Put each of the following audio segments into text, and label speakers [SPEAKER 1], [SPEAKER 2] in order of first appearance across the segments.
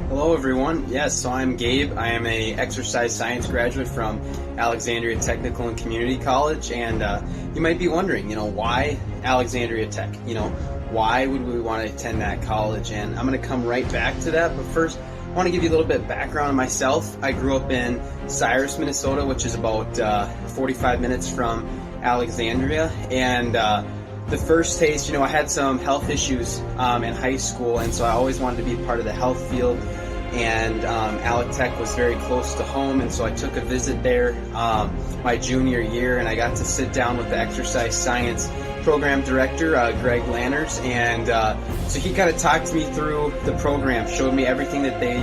[SPEAKER 1] Hello everyone. Yes, so I'm Gabe. I am a exercise science graduate from Alexandria Technical and Community College, and you might be wondering, why Alexandria Tech? Why would we want to attend that college? And I'm going to come right back to that, but first I want to give you a little bit of background on myself. I grew up in Cyrus, Minnesota, which is about 45 minutes from Alexandria, and the first taste, I had some health issues in high school, and so I always wanted to be part of the health field, and Alec Tech was very close to home, and so I took a visit there my junior year, and I got to sit down with the exercise science program director, Greg Lanners, and so he kind of talked me through the program, showed me everything that they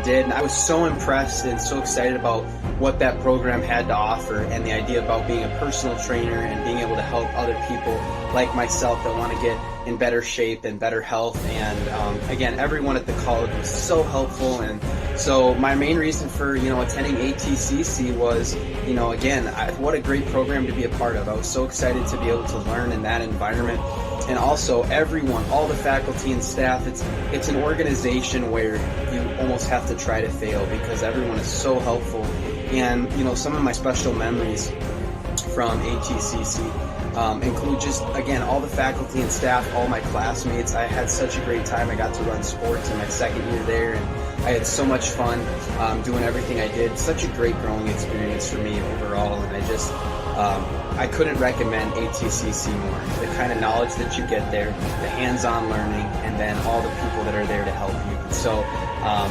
[SPEAKER 1] did, and I was so impressed and so excited about what that program had to offer, and the idea about being a personal trainer and being able to help other people like myself that want to get in better shape and better health. And again, everyone at the college was so helpful, and so my main reason for attending ATCC was again, what a great program to be a part of. I was so excited to be able to learn in that environment, and also everyone, all the faculty and staff, it's an organization where you almost have to try to fail because everyone is so helpful. And some of my special memories from ATCC include just, again, all the faculty and staff, all my classmates. I had such a great time. I got to run sports in my second year there, and I had so much fun doing everything I did. Such a great growing experience for me overall, and I couldn't recommend ATCC more. The kind of knowledge that you get there, the hands-on learning, and then all the people that are there to help you. So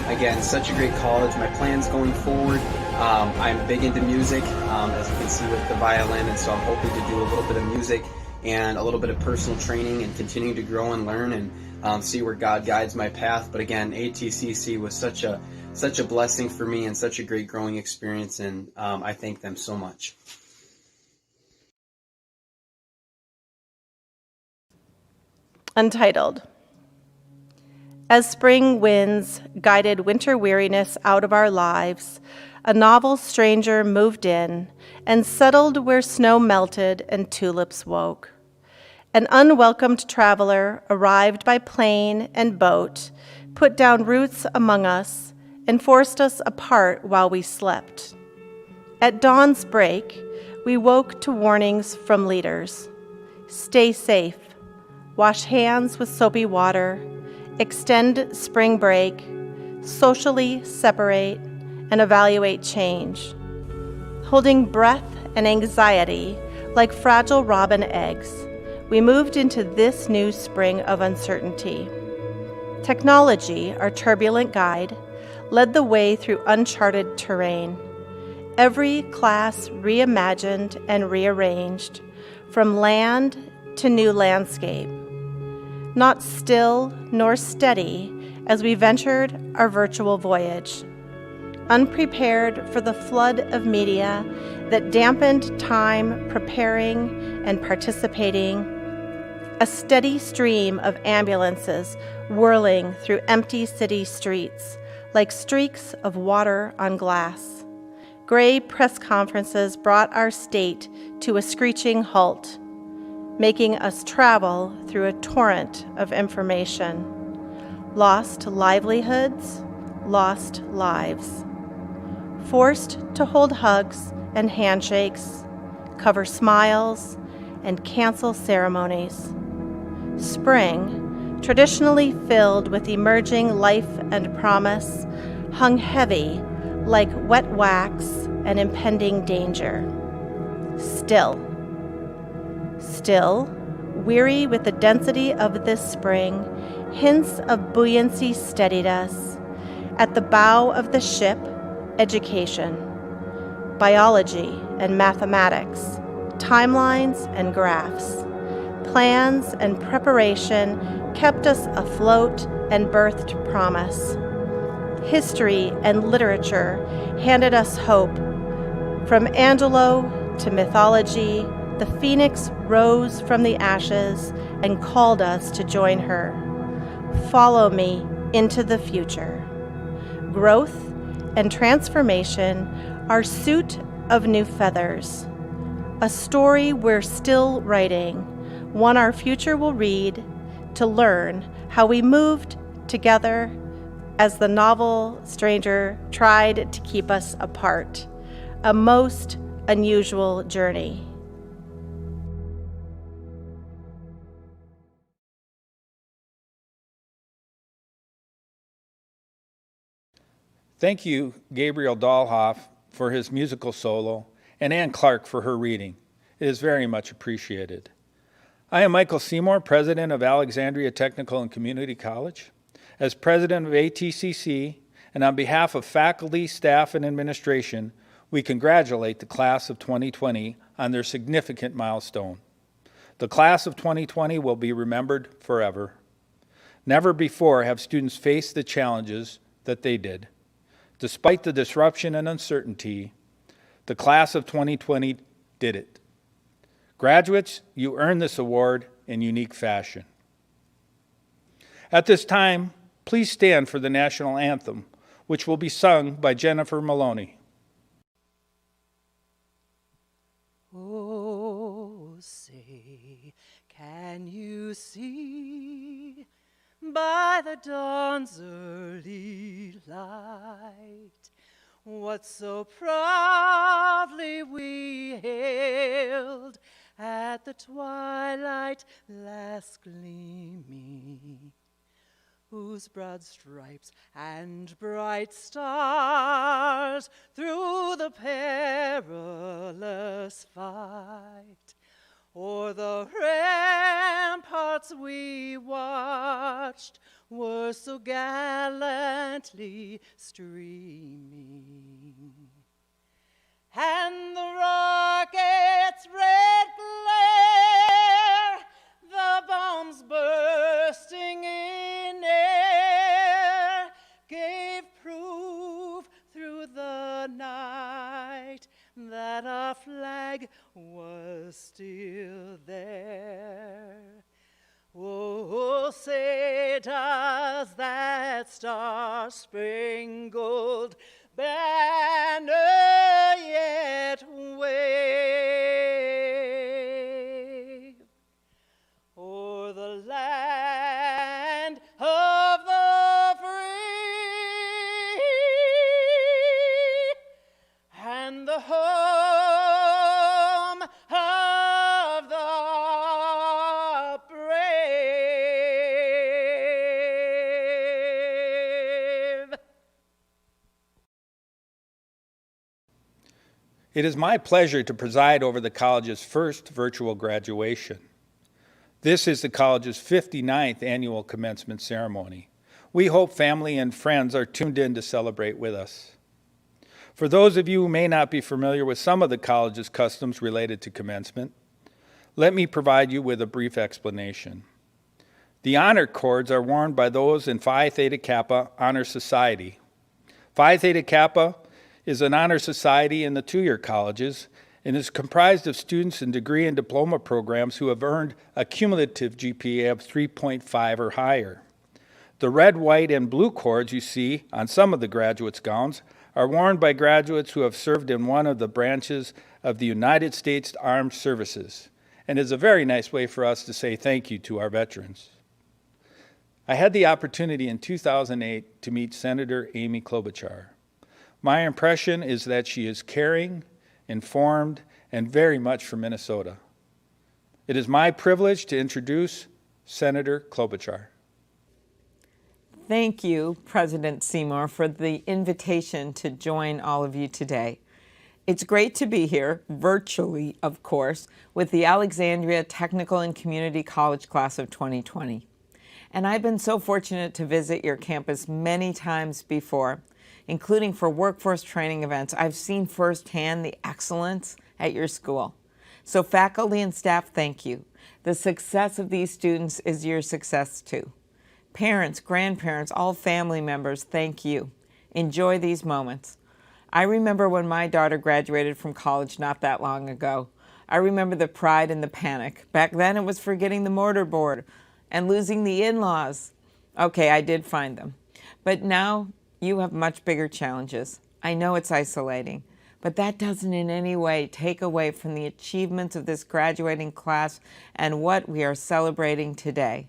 [SPEAKER 1] again, such a great college. My plans going forward, I'm big into music, as you can see with the violin, and so I'm hoping to do a little bit of music and a little bit of personal training and continue to grow and learn and see where God guides my path. But again, ATCC was such a blessing for me and such a great growing experience, and I thank them so much.
[SPEAKER 2] Untitled. As spring winds guided winter weariness out of our lives, a novel stranger moved in and settled where snow melted and tulips woke. An unwelcomed traveler arrived by plane and boat, put down roots among us, and forced us apart while we slept. At dawn's break, we woke to warnings from leaders. Stay safe, wash hands with soapy water, extend spring break, socially separate, and evaluate change. Holding breath and anxiety like fragile robin eggs, we moved into this new spring of uncertainty. Technology, our turbulent guide, led the way through uncharted terrain. Every class reimagined and rearranged, from land to new landscape. Not still nor steady as we ventured our virtual voyage. Unprepared for the flood of media that dampened time preparing and participating, a steady stream of ambulances whirling through empty city streets like streaks of water on glass. Gray press conferences brought our state to a screeching halt, making us travel through a torrent of information. Lost livelihoods, lost lives. Forced to hold hugs and handshakes, cover smiles, and cancel ceremonies. Spring, traditionally filled with emerging life and promise, hung heavy like wet wax and impending danger. Still, weary with the density of this spring, hints of buoyancy steadied us. At the bow of the ship, education, biology and mathematics, timelines and graphs, plans and preparation kept us afloat and birthed promise. History and literature handed us hope. From Angelo to mythology, the phoenix rose from the ashes and called us to join her. Follow me into the future. Growth and transformation are suit of new feathers. A story we're still writing, one our future will read, to learn how we moved together as the novel stranger tried to keep us apart. A most unusual journey.
[SPEAKER 3] Thank you, Gabriel Dahlhoff, for his musical solo, and Ann Clark for her reading. It is very much appreciated. I am Michael Seymour, president of Alexandria Technical and Community College. As president of ATCC, and on behalf of faculty, staff, and administration, we congratulate the class of 2020 on their significant milestone. The class of 2020 will be remembered forever. Never before have students faced the challenges that they did. Despite the disruption and uncertainty, the class of 2020 did it. Graduates, you earned this award in unique fashion. At this time, please stand for the national anthem, which will be sung by Jennifer Maloney.
[SPEAKER 4] Oh, say, can you see by the dawn's early light what so proudly we hailed at the twilight last gleaming, whose broad stripes and bright stars through the perilous fight o'er the ramparts we watched were so gallantly streaming. And the rocket's red glare, the bombs bursting in air, gave proof through the night that our flag was still there. Oh, Oh, say does that star-spangled banner yet wave o'er the land of the free and the home of the brave.
[SPEAKER 3] It is my pleasure to preside over the college's first virtual graduation. This is the college's 59th annual commencement ceremony. We hope family and friends are tuned in to celebrate with us. For those of you who may not be familiar with some of the college's customs related to commencement, let me provide you with a brief explanation. The honor cords are worn by those in Phi Theta Kappa Honor Society. Phi Theta Kappa is an honor society in the two-year colleges and is comprised of students in degree and diploma programs who have earned a cumulative GPA of 3.5 or higher. The red, white, and blue cords you see on some of the graduates' gowns are worn by graduates who have served in one of the branches of the United States Armed Services, and is a very nice way for us to say thank you to our veterans. I had the opportunity in 2008 to meet Senator Amy Klobuchar. My impression is that she is caring, informed, and very much for Minnesota. It is my privilege to introduce Senator Klobuchar.
[SPEAKER 5] Thank you, President Seymour, for the invitation to join all of you today. It's great to be here, virtually, of course, with the Alexandria Technical and Community College class of 2020. And I've been so fortunate to visit your campus many times before, including for workforce training events. I've seen firsthand the excellence at your school. So faculty and staff, thank you. The success of these students is your success too. Parents, grandparents, all family members, thank you. Enjoy these moments. I remember when my daughter graduated from college not that long ago. I remember the pride and the panic. Back then it was forgetting the mortar board and losing the in-laws. Okay, I did find them. But now you have much bigger challenges. I know it's isolating, but that doesn't in any way take away from the achievements of this graduating class and what we are celebrating today.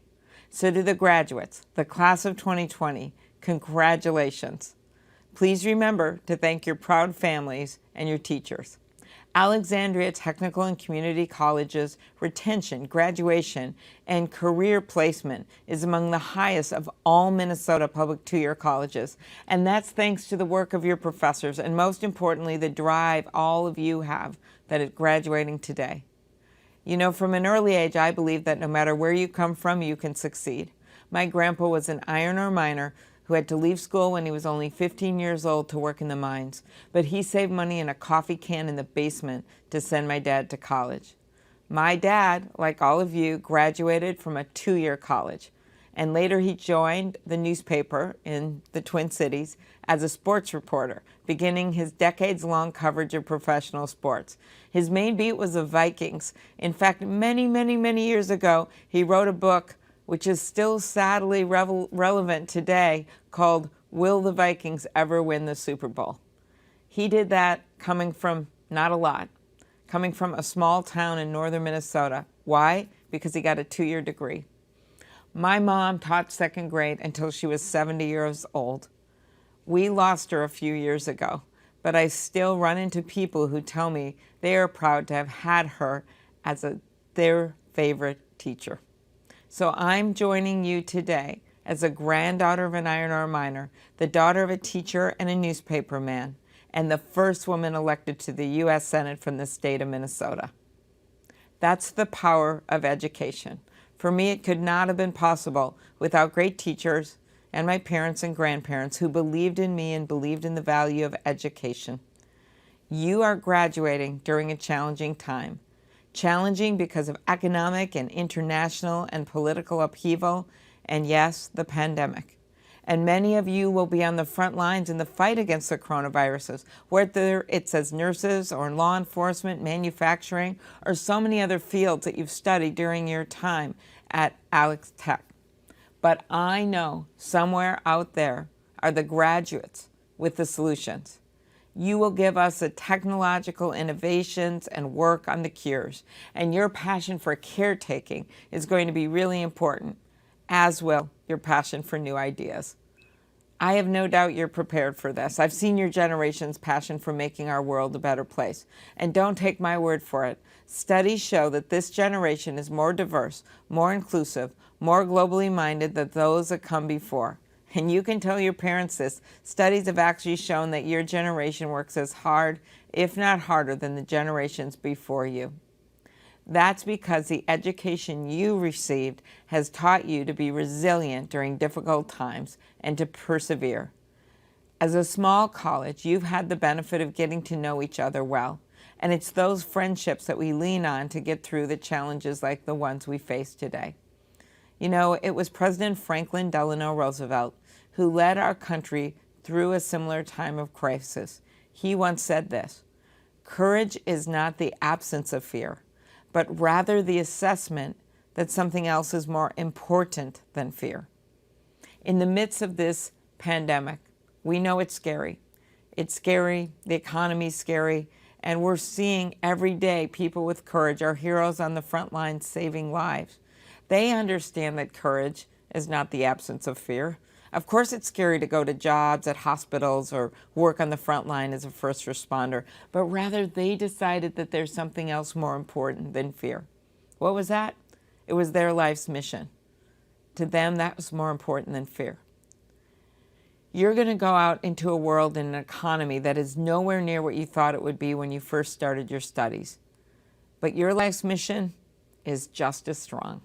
[SPEAKER 5] So to the graduates, the class of 2020, congratulations. Please remember to thank your proud families and your teachers. Alexandria Technical and Community College's retention, graduation, and career placement is among the highest of all Minnesota public two-year colleges. And that's thanks to the work of your professors and, most importantly, the drive all of you have that is graduating today. You know, from an early age, I believe that no matter where you come from, you can succeed. My grandpa was an iron ore miner who had to leave school when he was only 15 years old to work in the mines. But he saved money in a coffee can in the basement to send my dad to college. My dad, like all of you, graduated from a two-year college. And later he joined the newspaper in the Twin Cities as a sports reporter, beginning his decades-long coverage of professional sports. His main beat was the Vikings. In fact, many years ago, he wrote a book which is still sadly relevant today, called Will the Vikings Ever Win the Super Bowl? He did that coming from not a lot, coming from a small town in northern Minnesota. Why? Because he got a two-year degree. My mom taught second grade until she was 70 years old. We lost her a few years ago, but I still run into people who tell me they are proud to have had her as their favorite teacher. So I'm joining you today as a granddaughter of an iron ore miner, the daughter of a teacher and a newspaper man, and the first woman elected to the U.S. Senate from the state of Minnesota. That's the power of education. For me, it could not have been possible without great teachers and my parents and grandparents who believed in me and believed in the value of education. You are graduating during a challenging time. Challenging because of economic and international and political upheaval, and yes, the pandemic. And many of you will be on the front lines in the fight against the coronaviruses, whether it's as nurses or in law enforcement, manufacturing, or so many other fields that you've studied during your time at Alex Tech. But I know somewhere out there are the graduates with the solutions. You will give us the technological innovations and work on the cures, and your passion for caretaking is going to be really important, as will your passion for new ideas. I have no doubt you're prepared for this. I've seen your generation's passion for making our world a better place. And don't take my word for it. Studies show that this generation is more diverse, more inclusive, more globally minded than those that come before. And you can tell your parents this. Studies have actually shown that your generation works as hard, if not harder, than the generations before you. That's because the education you received has taught you to be resilient during difficult times and to persevere. As a small college, you've had the benefit of getting to know each other well, and it's those friendships that we lean on to get through the challenges like the ones we face today. You know, it was President Franklin Delano Roosevelt who led our country through a similar time of crisis. He once said this: "Courage is not the absence of fear, but rather the assessment that something else is more important than fear." In the midst of this pandemic, we know it's scary. It's scary, the economy's scary, and we're seeing every day people with courage, our heroes on the front lines saving lives. They understand that courage is not the absence of fear. Of course, it's scary to go to jobs at hospitals or work on the front line as a first responder, but rather they decided that there's something else more important than fear. What was that? It was their life's mission. To them, that was more important than fear. You're going to go out into a world and an economy that is nowhere near what you thought it would be when you first started your studies. But your life's mission is just as strong.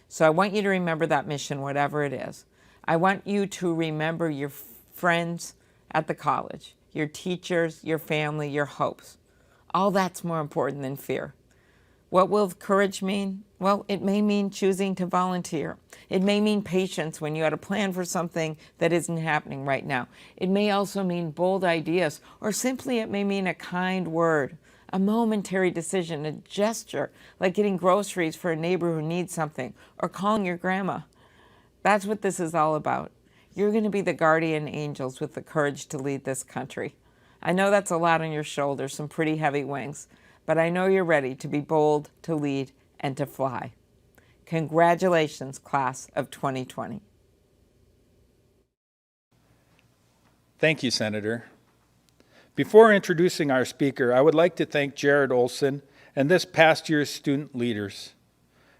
[SPEAKER 5] So I want you to remember that mission, whatever it is. I want you to remember your friends at the college, your teachers, your family, your hopes. All that's more important than fear. What will courage mean? Well, it may mean choosing to volunteer. It may mean patience when you had a plan for something that isn't happening right now. It may also mean bold ideas, or simply it may mean a kind word, a momentary decision, a gesture, like getting groceries for a neighbor who needs something, or calling your grandma. That's what this is all about. You're going to be the guardian angels with the courage to lead this country. I know that's a lot on your shoulders, some pretty heavy wings, but I know you're ready to be bold, to lead, and to fly. Congratulations, class of 2020.
[SPEAKER 3] Thank you, Senator. Before introducing our speaker, I would like to thank Jared Olson and this past year's student leaders.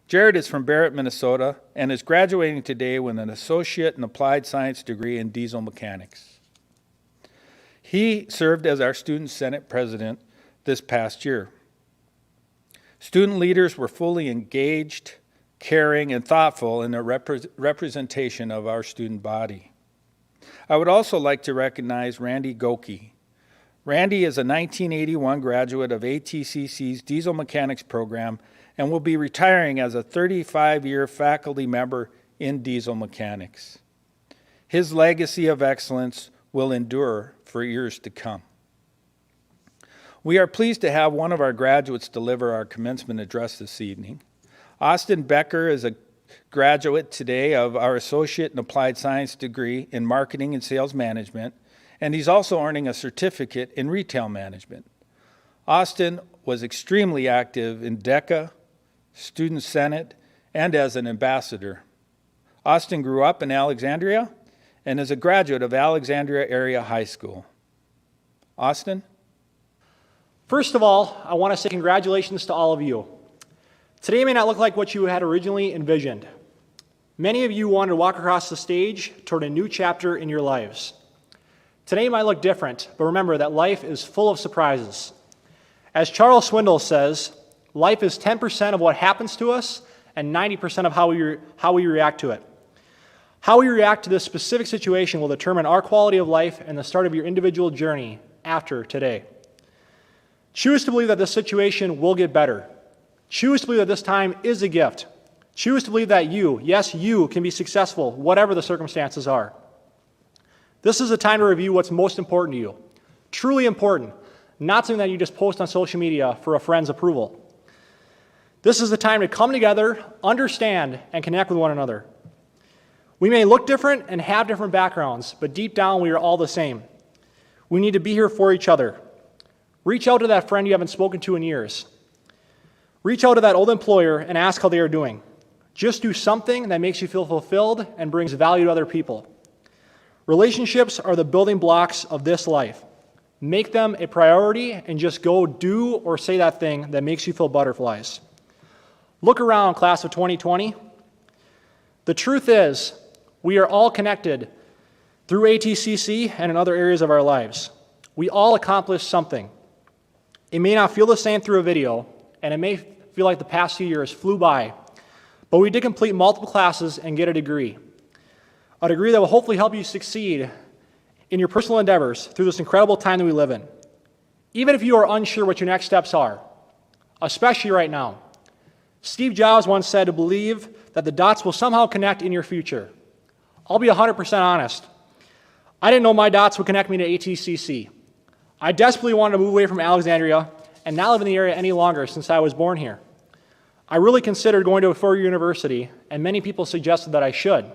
[SPEAKER 3] Jared is from Barrett, Minnesota, and is graduating today with an associate in applied science degree in diesel mechanics. He served as our student senate president this past year. Student leaders were fully engaged, caring, and thoughtful in their representation of our student body. I would also like to recognize Randy Goki. Randy is a 1981 graduate of ATCC's diesel mechanics program and will be retiring as a 35-year faculty member in diesel mechanics. His legacy of excellence will endure for years to come. We are pleased to have one of our graduates deliver our commencement address this evening. Austin Becker is a graduate today of our Associate in Applied Science degree in Marketing and Sales Management, and he's also earning a certificate in Retail Management. Austin was extremely active in DECA, Student Senate, and as an ambassador. Austin grew up in Alexandria and is a graduate of Alexandria Area High School. Austin?
[SPEAKER 6] First of all, I want to say congratulations to all of you. Today may not look like what you had originally envisioned. Many of you wanted to walk across the stage toward a new chapter in your lives. Today might look different, but remember that life is full of surprises. As Charles Swindoll says, life is 10% of what happens to us and 90% of how we react to it. How we react to this specific situation will determine our quality of life and the start of your individual journey after today. Choose to believe that this situation will get better. Choose to believe that this time is a gift. Choose to believe that you, yes, you, can be successful, whatever the circumstances are. This is a time to review what's most important to you. Truly important, not something that you just post on social media for a friend's approval. This is the time to come together, understand, and connect with one another. We may look different and have different backgrounds, but deep down we are all the same. We need to be here for each other. Reach out to that friend you haven't spoken to in years. Reach out to that old employer and ask how they are doing. Just do something that makes you feel fulfilled and brings value to other people. Relationships are the building blocks of this life. Make them a priority and just go do or say that thing that makes you feel butterflies. Look around, class of 2020. The truth is, we are all connected through ATCC and in other areas of our lives. We all accomplished something. It may not feel the same through a video, and it may feel like the past few years flew by, but we did complete multiple classes and get a degree that will hopefully help you succeed in your personal endeavors through this incredible time that we live in. Even if you are unsure what your next steps are, especially right now. Steve Jobs once said to believe that the dots will somehow connect in your future. I'll be 100% honest. I didn't know my dots would connect me to ATCC. I desperately wanted to move away from Alexandria and not live in the area any longer since I was born here. I really considered going to a four-year university, and many people suggested that I should.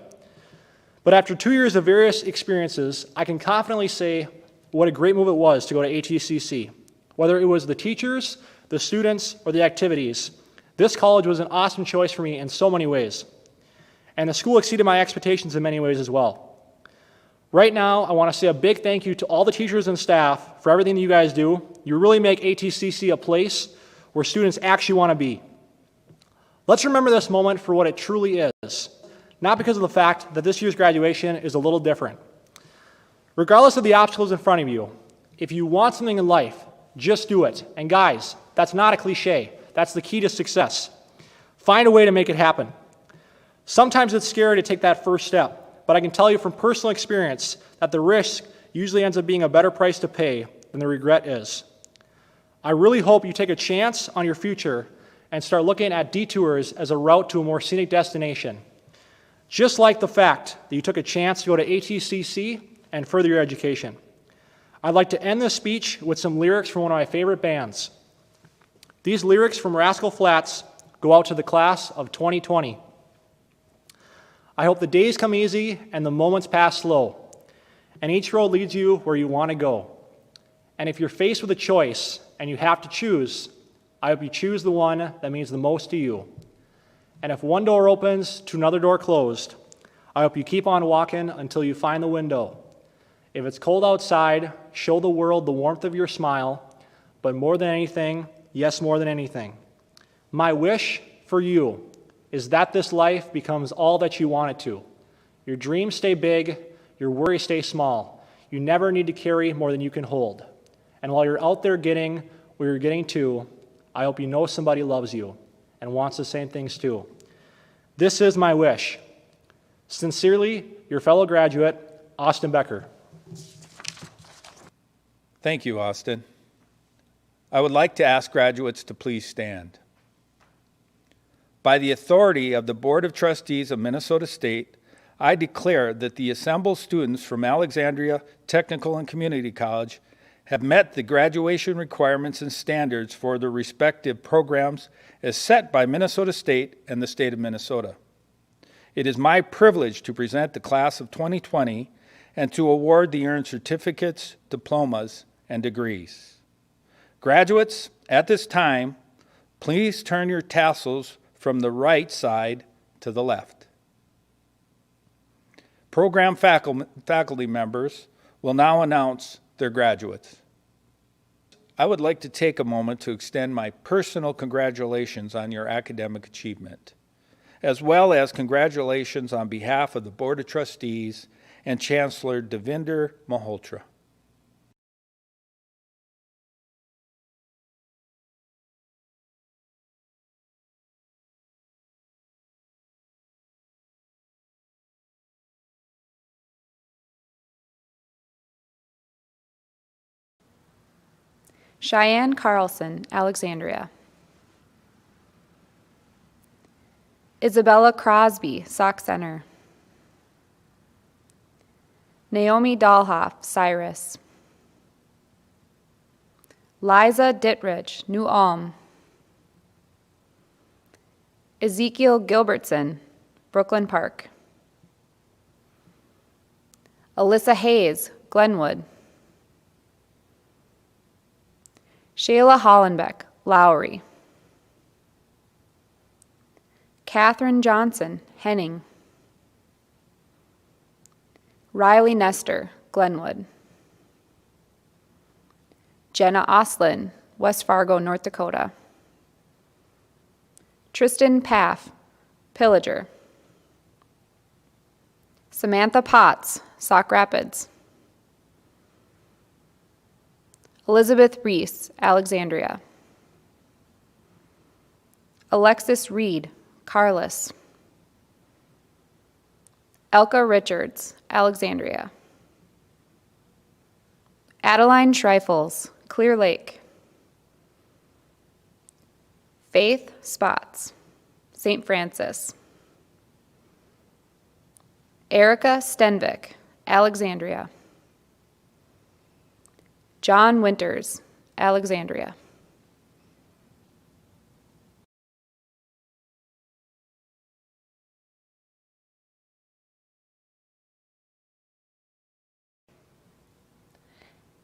[SPEAKER 6] But after 2 years of various experiences, I can confidently say what a great move it was to go to ATCC. Whether it was the teachers, the students, or the activities, this college was an awesome choice for me in so many ways. And the school exceeded my expectations in many ways as well. Right now, I want to say a big thank you to all the teachers and staff for everything that you guys do. You really make ATCC a place where students actually want to be. Let's remember this moment for what it truly is, not because of the fact that this year's graduation is a little different. Regardless of the obstacles in front of you, if you want something in life, just do it. And guys, that's not a cliche. That's the key to success. Find a way to make it happen. Sometimes it's scary to take that first step, but I can tell you from personal experience that the risk usually ends up being a better price to pay than the regret is. I really hope you take a chance on your future and start looking at detours as a route to a more scenic destination. Just like the fact that you took a chance to go to ATCC and further your education. I'd like to end this speech with some lyrics from one of my favorite bands. These lyrics from Rascal Flatts go out to the class of 2020. I hope the days come easy and the moments pass slow, and each road leads you where you want to go. And if you're faced with a choice and you have to choose, I hope you choose the one that means the most to you. And if one door opens to another door closed, I hope you keep on walking until you find the window. If it's cold outside, show the world the warmth of your smile, but more than anything, yes, more than anything, my wish for you is that this life becomes all that you want it to. Your dreams stay big, your worries stay small. You never need to carry more than you can hold. And while you're out there getting where you're getting to, I hope you know somebody loves you and wants the same things too. This is my wish. Sincerely, your fellow graduate, Austin Becker.
[SPEAKER 3] Thank you, Austin. I would like to ask graduates to please stand. By the authority of the Board of Trustees of Minnesota State, I declare that the assembled students from Alexandria Technical and Community College have met the graduation requirements and standards for their respective programs as set by Minnesota State and the state of Minnesota. It is my privilege to present the class of 2020 and to award the earned certificates, diplomas, and degrees. Graduates, at this time, please turn your tassels from the right side to the left. Program faculty members will now announce their graduates. I would like to take a moment to extend my personal congratulations on your academic achievement, as well as congratulations on behalf of the Board of Trustees and Chancellor Devinder Malhotra.
[SPEAKER 7] Cheyenne Carlson, Alexandria. Isabella Crosby, Sauk Center. Naomi Dahlhoff, Cyrus. Liza Dittrich, New Ulm. Ezekiel Gilbertson, Brooklyn Park. Alyssa Hayes, Glenwood. Shayla Hollenbeck, Lowry. Catherine Johnson, Henning. Riley Nestor, Glenwood. Jenna Oslin, West Fargo, North Dakota. Tristan Paff, Pillager. Samantha Potts, Sauk Rapids. Elizabeth Reese, Alexandria. Alexis Reed, Carlis. Elka Richards, Alexandria. Adeline Schreifels, Clear Lake. Faith Spots, St. Francis. Erica Stenvik, Alexandria. John Winters, Alexandria.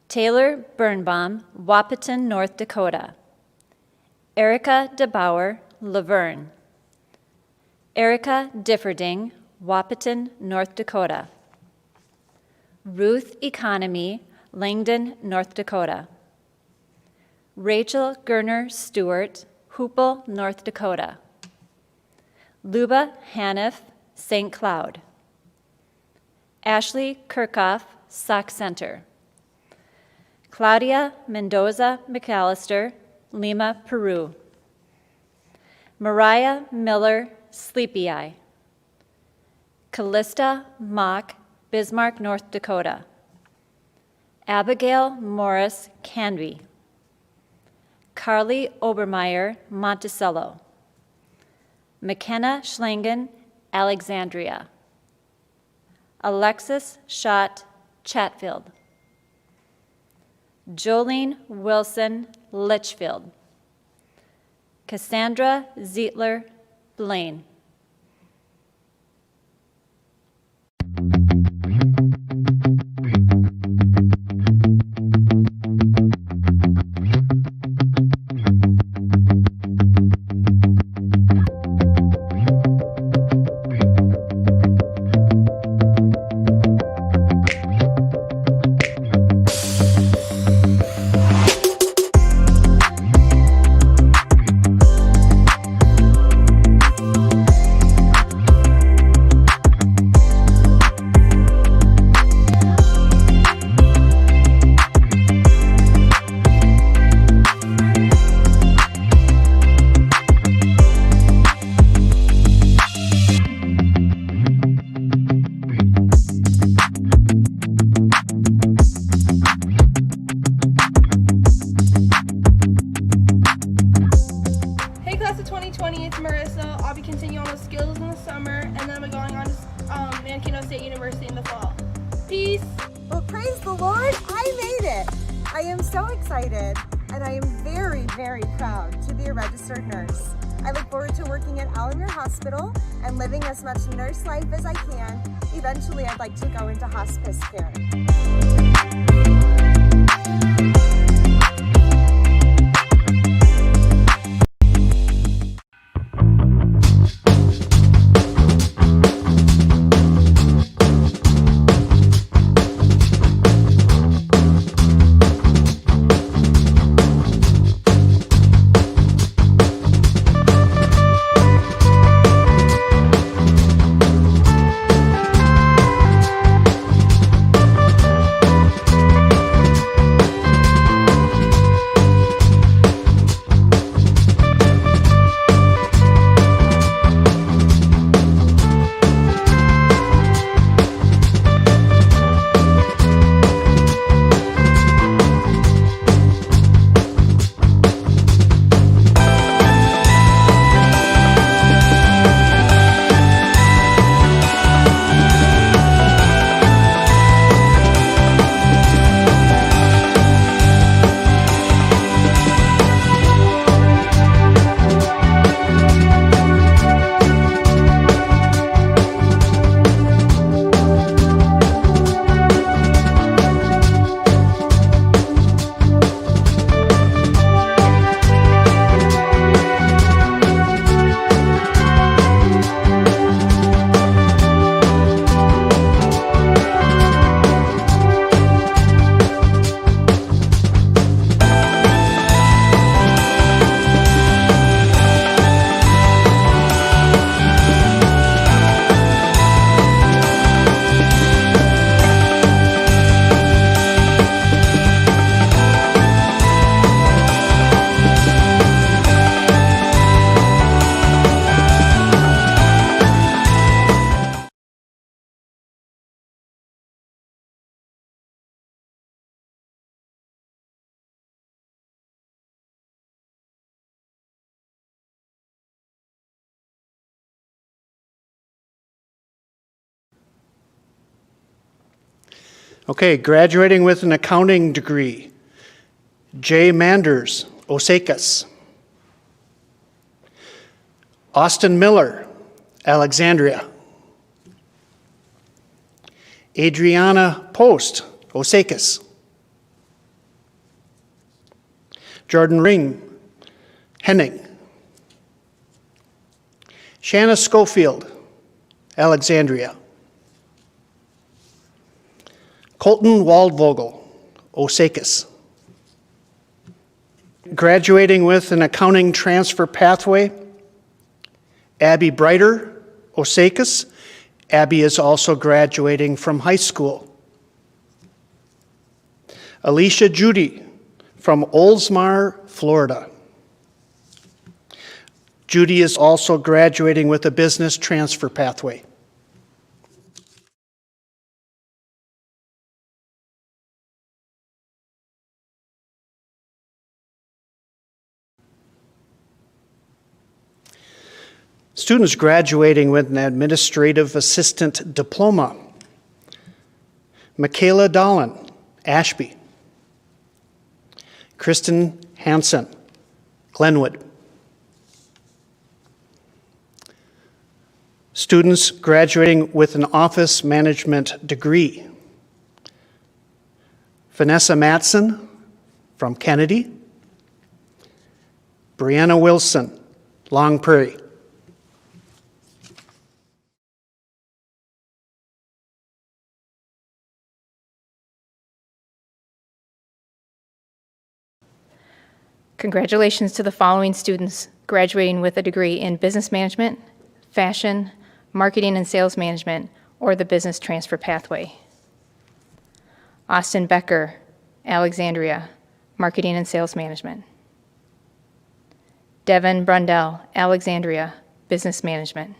[SPEAKER 8] Taylor Birnbaum, Wahpeton, North Dakota. Erica DeBauer, Laverne. Erica Differding, Wahpeton, North Dakota. Ruth Economy, Langdon, North Dakota. Rachel Gerner Stewart, Hoople, North Dakota. Luba Haniff, St. Cloud. Ashley Kirchhoff, Sauk Center. Claudia Mendoza McAllister, Lima, Peru. Mariah Miller, Sleepy Eye. Callista Mock, Bismarck, North Dakota. Abigail Morris, Canby. Carly Obermeyer, Monticello. McKenna Schlangen, Alexandria. Alexis Schott, Chatfield. Jolene Wilson, Litchfield. Cassandra Zietler, Blaine.
[SPEAKER 9] Well, praise the Lord, I made it. I am so excited, and I am very, very proud to be a registered nurse. I look forward to working at Alamere Hospital and living as much nurse life as I can. Eventually, I'd like to go into hospice care.
[SPEAKER 10] Okay, graduating with an accounting degree, Jay Manders, Osakis. Austin Miller, Alexandria. Adriana Post, Osakis. Jordan Ring, Henning. Shanna Schofield, Alexandria. Colton Waldvogel, Osakis. Graduating with an accounting transfer pathway, Abby Breiter, Osakis. Abby is also graduating from high school. Alicia Judy from Oldsmar, Florida. Judy is also graduating with a business transfer pathway. Students graduating with an administrative assistant diploma. Michaela Dolan, Ashby. Kristen Hansen, Glenwood. Students graduating with an office management degree. Vanessa Matson from Kennedy. Brianna Wilson, Long Prairie.
[SPEAKER 7] Congratulations to the following students graduating with a degree in business management, fashion, marketing and sales management, or the business transfer pathway. Austin Becker, Alexandria, marketing and sales management. Devin Brundell, Alexandria, business management.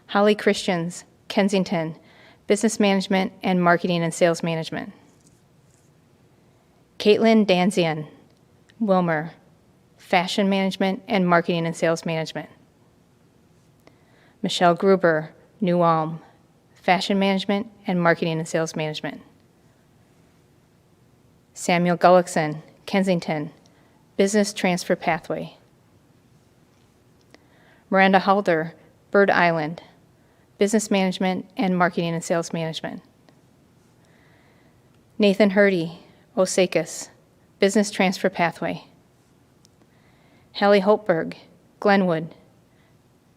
[SPEAKER 7] Holly Christians, Kensington, business management and marketing and sales management. Caitlin Danzian, Wilmer, fashion management and marketing and sales management. Michelle Gruber, New Ulm, fashion management and marketing and sales management. Samuel Gullickson, Kensington, business transfer pathway. Miranda Halder, Bird Island, business management and marketing and sales management. Nathan Hurdy, Osakis, business transfer pathway. Hallie Holtberg, Glenwood,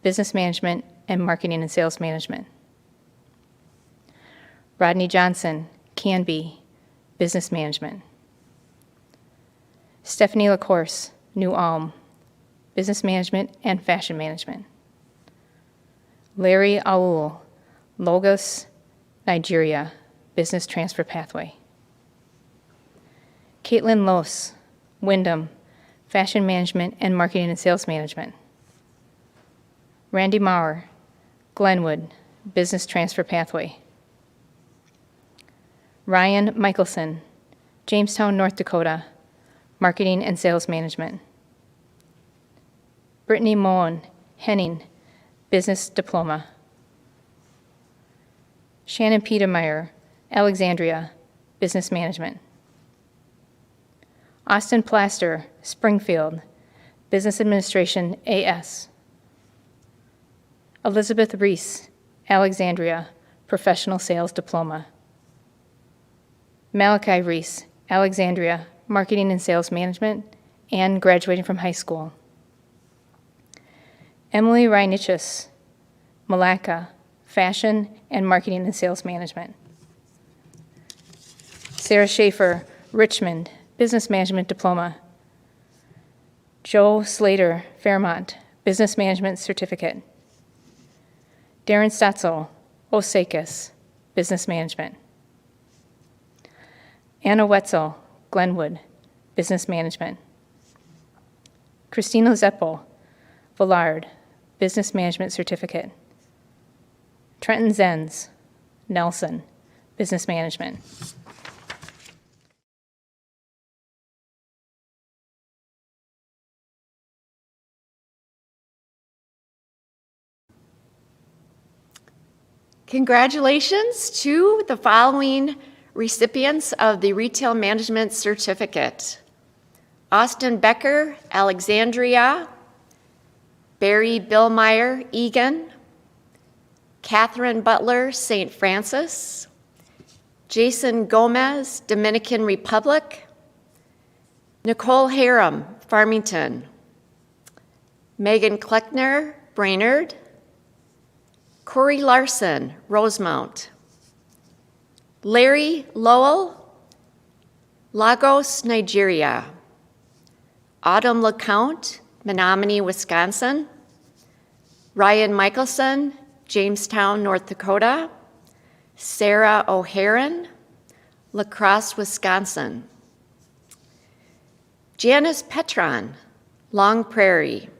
[SPEAKER 7] business management and marketing and sales management. Rodney Johnson, Canby, business management. Stephanie LaCourse, New Ulm, business management and fashion management. Larry Aul, Lagos, Nigeria, business transfer pathway. Caitlin Los, Wyndham, fashion management and marketing and sales management. Randy Maurer, Glenwood, business transfer pathway. Ryan Michelson, Jamestown, North Dakota, marketing and sales management. Brittany Moen, Henning, business diploma. Shannon Petermeyer, Alexandria, business management. Austin Plaster, Springfield, business administration, AS. Elizabeth Reese, Alexandria, professional sales diploma. Malachi Reese, Alexandria, marketing and sales management, and graduating from high school. Emily Reinichus, Malacca, fashion and marketing and sales management. Sarah Schaefer, Richmond, business management diploma. Joe Slater, Fairmont, business management certificate. Darren Statzel, Osakis, business management. Anna Wetzel, Glenwood, business management. Christina Zeppel, Villard, business management certificate. Trenton Zenz, Nelson, business management.
[SPEAKER 11] Congratulations to the following recipients of the Retail Management Certificate: Austin Becker, Alexandria; Barry Billmeyer, Egan; Catherine Butler, St. Francis; Jason Gomez, Dominican Republic; Nicole Harum, Farmington; Megan Kleckner, Brainerd; Corey Larson, Rosemount; Larry Lowell, Lagos, Nigeria; Autumn LeCount, Menominee, Wisconsin; Ryan Michelson, Jamestown, North Dakota; Sarah O'Haron, La Crosse, Wisconsin; Janice Petron, Long Prairie;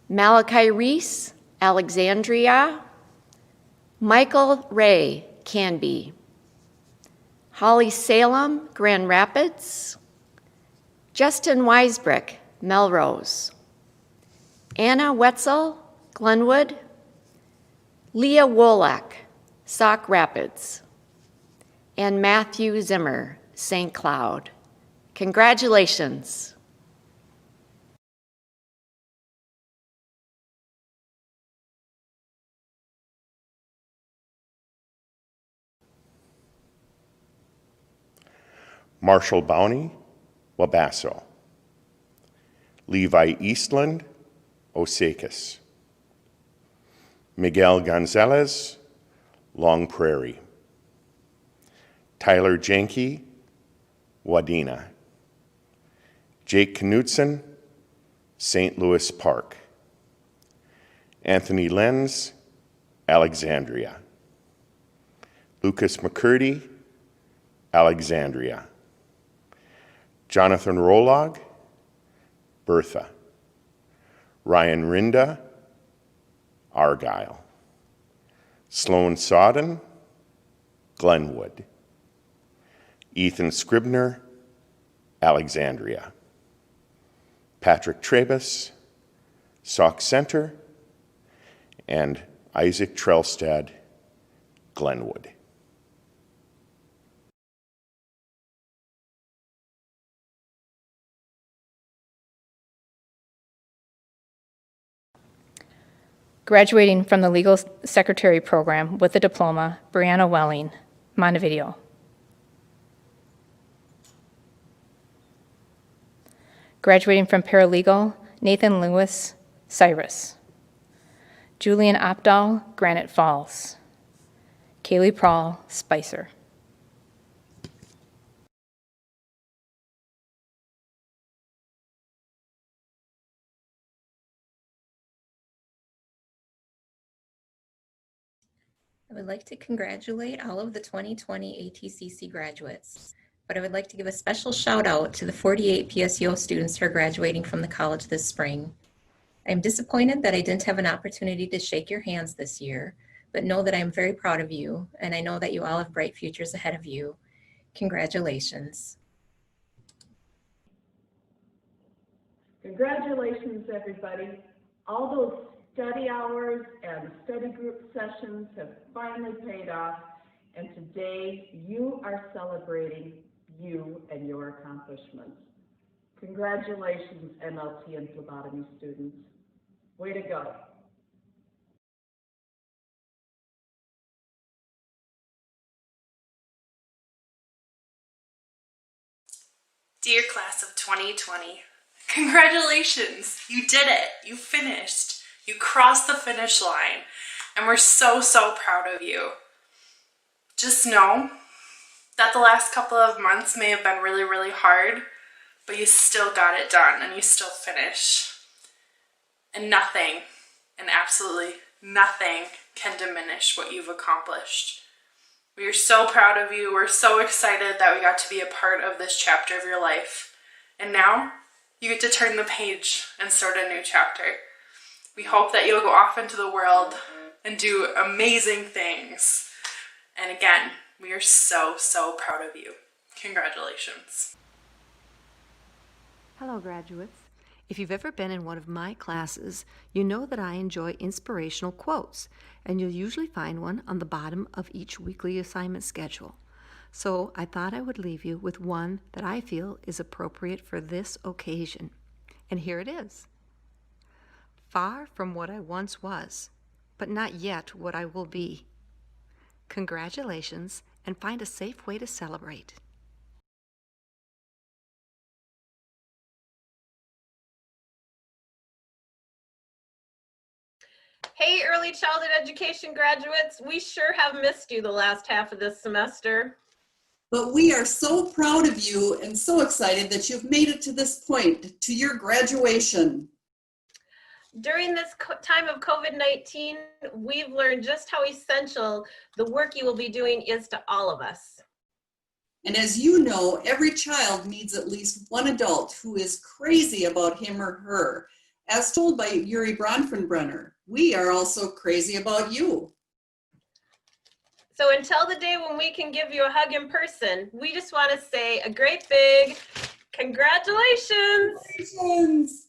[SPEAKER 11] Malachi Reese, Alexandria; Michael Ray, Canby; Holly Salem, Grand Rapids; Justin Weisbrick, Melrose; Anna Wetzel, Glenwood; Leah Wolak, Sauk Rapids; and Matthew Zimmer, St. Cloud. Congratulations.
[SPEAKER 12] Marshall Bowney, Wabasso; Levi Eastland, Osakis; Miguel Gonzalez, Long Prairie; Tyler Janke, Wadena; Jake Knudsen, St. Louis Park; Anthony Lenz, Alexandria; Lucas McCurdy, Alexandria; Jonathan Rolog, Bertha; Ryan Rinda, Argyle; Sloan Sodden, Glenwood; Ethan Scribner, Alexandria; Patrick Trebus, Sauk Center; and Isaac Trelstad, Glenwood.
[SPEAKER 7] Graduating from the Legal Secretary Program with a diploma, Brianna Welling, Montevideo. Graduating from Paralegal, Nathan Lewis, Cyrus. Julian Opdahl, Granite Falls. Kaylee Prawl, Spicer.
[SPEAKER 13] I would like to congratulate all of the 2020 ATCC graduates, but I would like to give a special shout out to the 48 PSUO students who are graduating from the college this spring. I'm disappointed that I didn't have an opportunity to shake your hands this year, but know that I'm very proud of you, and I know that you all have bright futures ahead of you. Congratulations.
[SPEAKER 14] Congratulations, everybody. All those study hours and study group sessions have finally paid off, and today you are celebrating you and your accomplishments. Congratulations, MLT and phlebotomy students. Way to go.
[SPEAKER 15] Dear class of 2020, congratulations! You did it! You finished! You crossed the finish line, and we're so, so proud of you. Just know that the last couple of months may have been really, really hard, but you still got it done, and you still finished. And nothing, and absolutely nothing, can diminish what you've accomplished. We are so proud of you. We're so excited that we got to be a part of this chapter of your life. And now, you get to turn the page and start a new chapter. We hope that you'll go off into the world and do amazing things. And again, we are so, so proud of you. Congratulations.
[SPEAKER 16] Hello, graduates. If you've ever been in one of my classes, you know that I enjoy inspirational quotes. and you'll usually find one on the bottom of each weekly assignment schedule. So I thought I would leave you with one that I feel is appropriate for this occasion. And here it is. Far from what I once was, but not yet what I will be. Congratulations, and find a safe way to celebrate.
[SPEAKER 2] Hey, early childhood education graduates, we sure have missed you the last half of this semester.
[SPEAKER 17] But we are so proud of you and so excited that you've made it to this point, to your graduation.
[SPEAKER 2] During this time of COVID-19, we've learned just how essential the work you will be doing is to all of us.
[SPEAKER 17] And as you know, every child needs at least one adult who is crazy about him or her. As told by Yuri Bronfenbrenner, we are also crazy about you.
[SPEAKER 2] So until the day when we can give you a hug in person, we just want to say a great big congratulations.
[SPEAKER 17] Congratulations.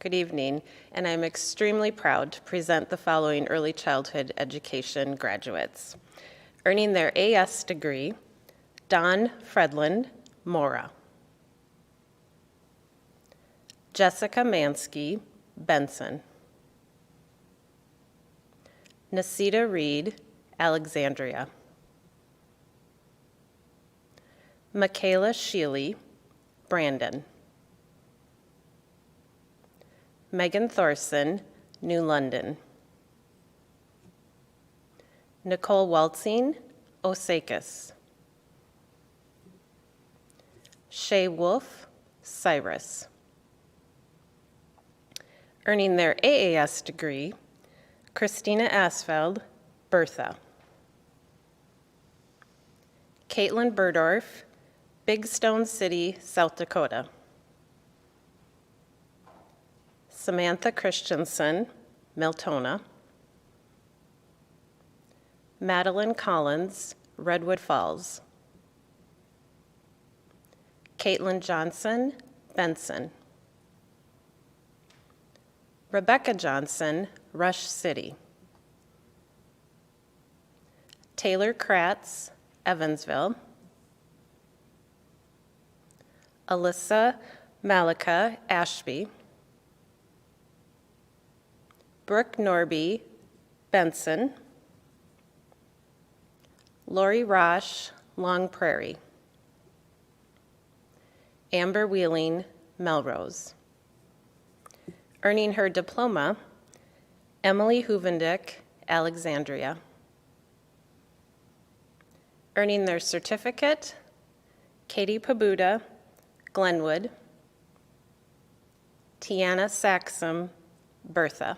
[SPEAKER 2] Good evening, and I'm extremely proud to present the following early childhood education graduates. Earning their AS degree, Don Fredlin Mora. Jessica Mansky Benson. Nasita Reed Alexandria. Michaela Sheely Brandon. Megan Thorson, New London. Nicole Weltzing, Osakis. Shay Wolf, Cyrus. Earning their AAS degree, Christina Asfeld, Bertha. Caitlin Burdorf, Big Stone City, South Dakota. Samantha Christensen, Miltona. Madeline Collins, Redwood Falls. Caitlin Johnson, Benson. Rebecca Johnson, Rush City. Taylor Kratz, Evansville. Alyssa Malika, Ashby. Brooke Norby, Benson. Lori Rosh, Long Prairie. Amber Wheeling, Melrose. Earning her diploma, Emily Huvendick, Alexandria. Earning their certificate, Katie Pabuda, Glenwood. Tiana Saxum, Bertha.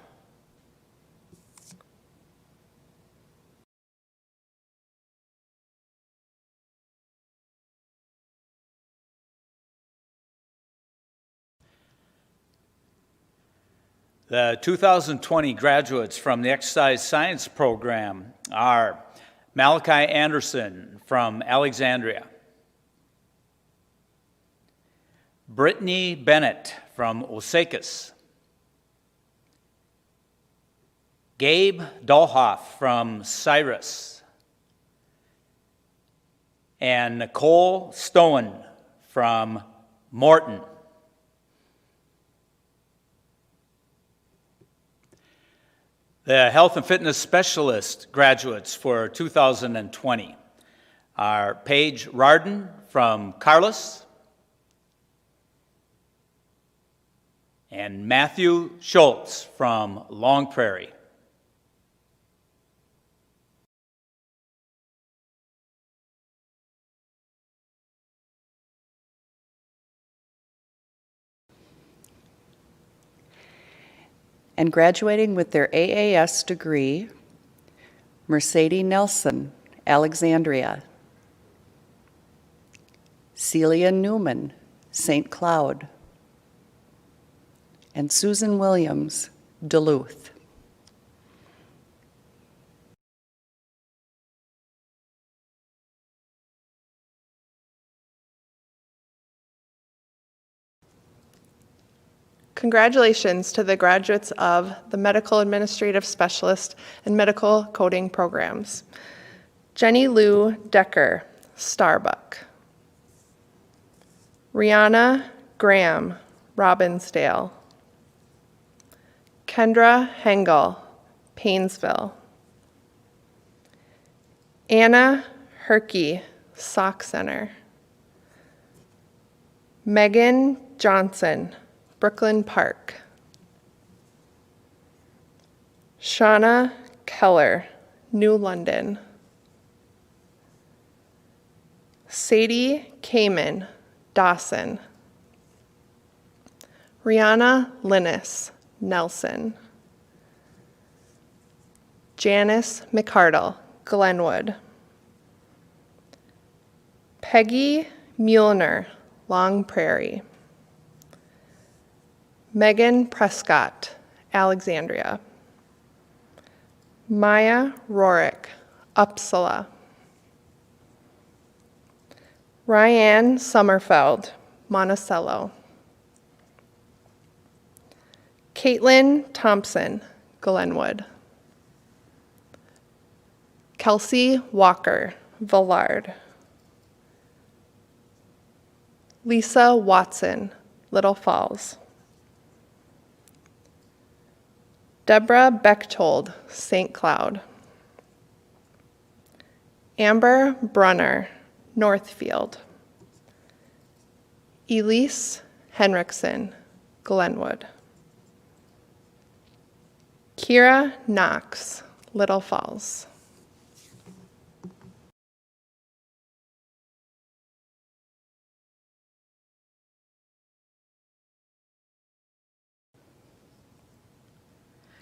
[SPEAKER 3] The 2020 graduates from the Exercise Science program are Malachi Anderson from Alexandria, Brittany Bennett from Osakis, Gabe Dolhoff from Cyrus, and Nicole Stowen from Morton. The Health and Fitness Specialist graduates for 2020 are Paige Rardon from Carlos and Matthew Schultz from Long Prairie.
[SPEAKER 18] And graduating with their AAS degree, Mercedes Nelson, Alexandria. Celia Newman, St. Cloud. And Susan Williams, Duluth.
[SPEAKER 2] Congratulations to the graduates of the Medical Administrative Specialist and Medical Coding programs. Jenny Lou Decker, Starbuck. Rihanna Graham, Robbinsdale. Kendra Hengel, Paynesville. Anna Herkey, Sauk Center. Megan Johnson, Brooklyn Park. Shauna Keller, New London. Sadie Kamen, Dawson. Rihanna Linus, Nelson. Janice McCardle, Glenwood. Peggy Muehlner, Long Prairie. Megan Prescott, Alexandria. Maya Rorick, Uppsala. Ryan Sommerfeld, Monticello. Caitlin Thompson, Glenwood. Kelsey Walker, Villard. Lisa Watson, Little Falls. Deborah Bechtold, St. Cloud. Amber Brunner, Northfield. Elise Henriksen, Glenwood. Kira Knox, Little Falls.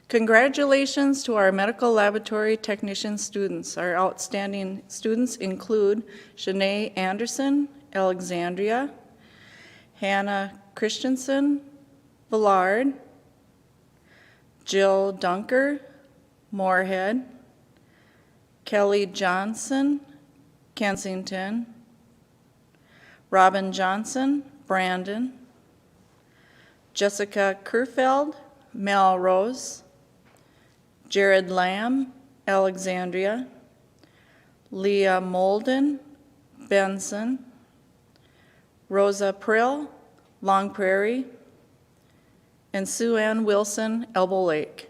[SPEAKER 19] Congratulations to our medical laboratory technician students. Our outstanding students include Shanae Anderson, Alexandria, Hannah Christensen, Villard, Jill Dunker, Moorhead, Kelly Johnson, Kensington, Robin Johnson, Brandon, Jessica Kerfeld, Melrose, Jared Lamb, Alexandria, Leah Molden, Benson, Rosa Prill, Long Prairie, and Sue Ann Wilson, Elbow Lake.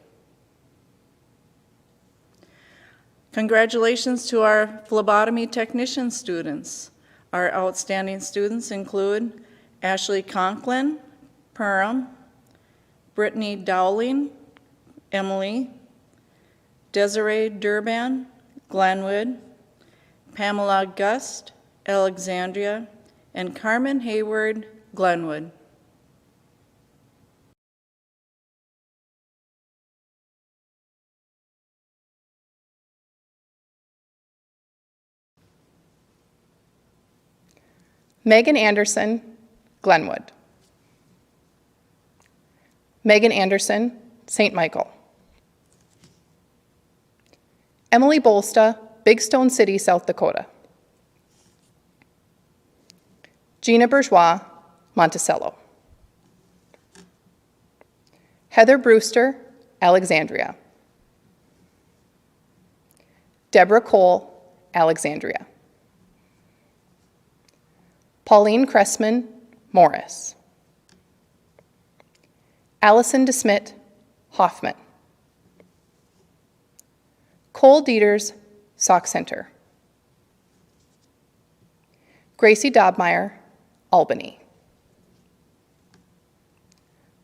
[SPEAKER 19] Congratulations to our phlebotomy technician students. Our outstanding students include Ashley Conklin, Perham, Brittany Dowling, Emily, Desiree Durban, Glenwood, Pamela Gust, Alexandria, and Carmen Hayward, Glenwood.
[SPEAKER 20] Megan Anderson, Glenwood. Megan Anderson, St. Michael. Emily Bolsta, Big Stone City, South Dakota. Gina Bourgeois, Monticello. Heather Brewster, Alexandria. Deborah Cole, Alexandria. Pauline Cressman, Morris. Allison DeSmit, Hoffman. Cole Dieters, Sauk Center. Gracie Dobmeyer, Albany.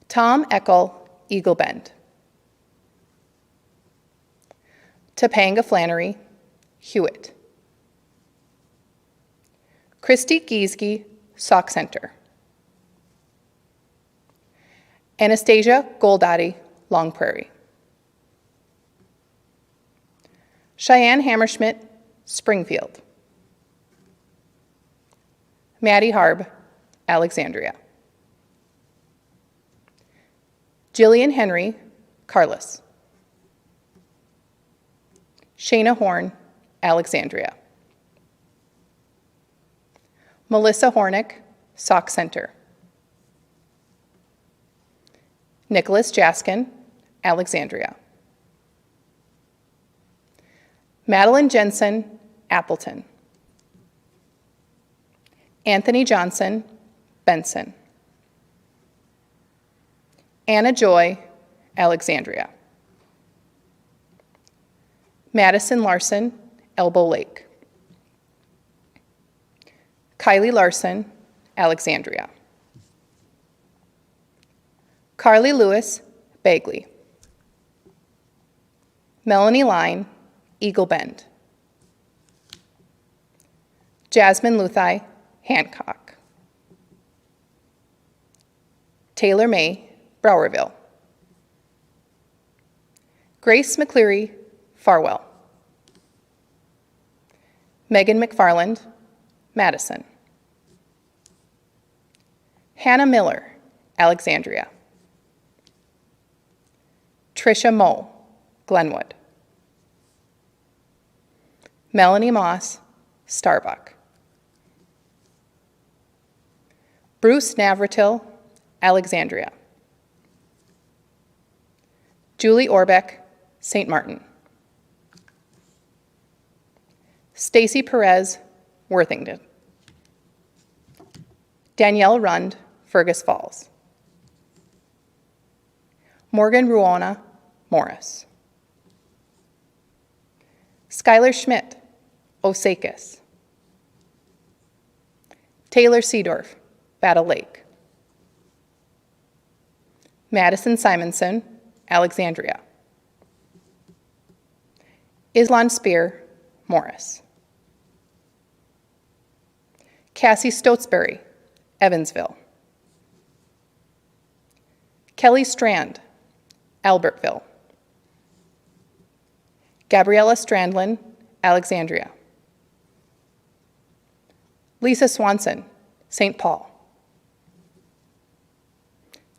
[SPEAKER 20] Tom Eckel, Eagle Bend. Topanga Flannery, Hewitt. Christy Giesge, Sauk Center. Anastasia Goldaddy, Long Prairie. Cheyenne Hammerschmidt, Springfield. Maddie Harb, Alexandria. Jillian Henry, Carlos. Shayna Horn, Alexandria. Melissa Hornick, Sauk Center. Nicholas Jaskin, Alexandria. Madeline Jensen, Appleton. Anthony Johnson, Benson. Anna Joy, Alexandria. Madison Larson, Elbow Lake. Kylie Larson, Alexandria. Carly Lewis, Bagley. Melanie Line, Eagle Bend. Jasmine Luthai, Hancock. Taylor May, Browerville. Grace McCleary, Farwell. Megan McFarland, Madison. Hannah Miller, Alexandria. Trisha Moe, Glenwood. Melanie Moss, Starbuck. Bruce Navratil, Alexandria. Julie Orbeck, St. Martin. Stacy Perez, Worthington. Danielle Rund, Fergus Falls. Morgan Ruona, Morris. Skylar Schmidt, Osakis. Taylor Seedorf, Battle Lake. Madison Simonson, Alexandria. Islan Spear, Morris. Cassie Stotesbury, Evansville. Kelly Strand, Albertville. Gabriella Strandlin, Alexandria. Lisa Swanson, St. Paul.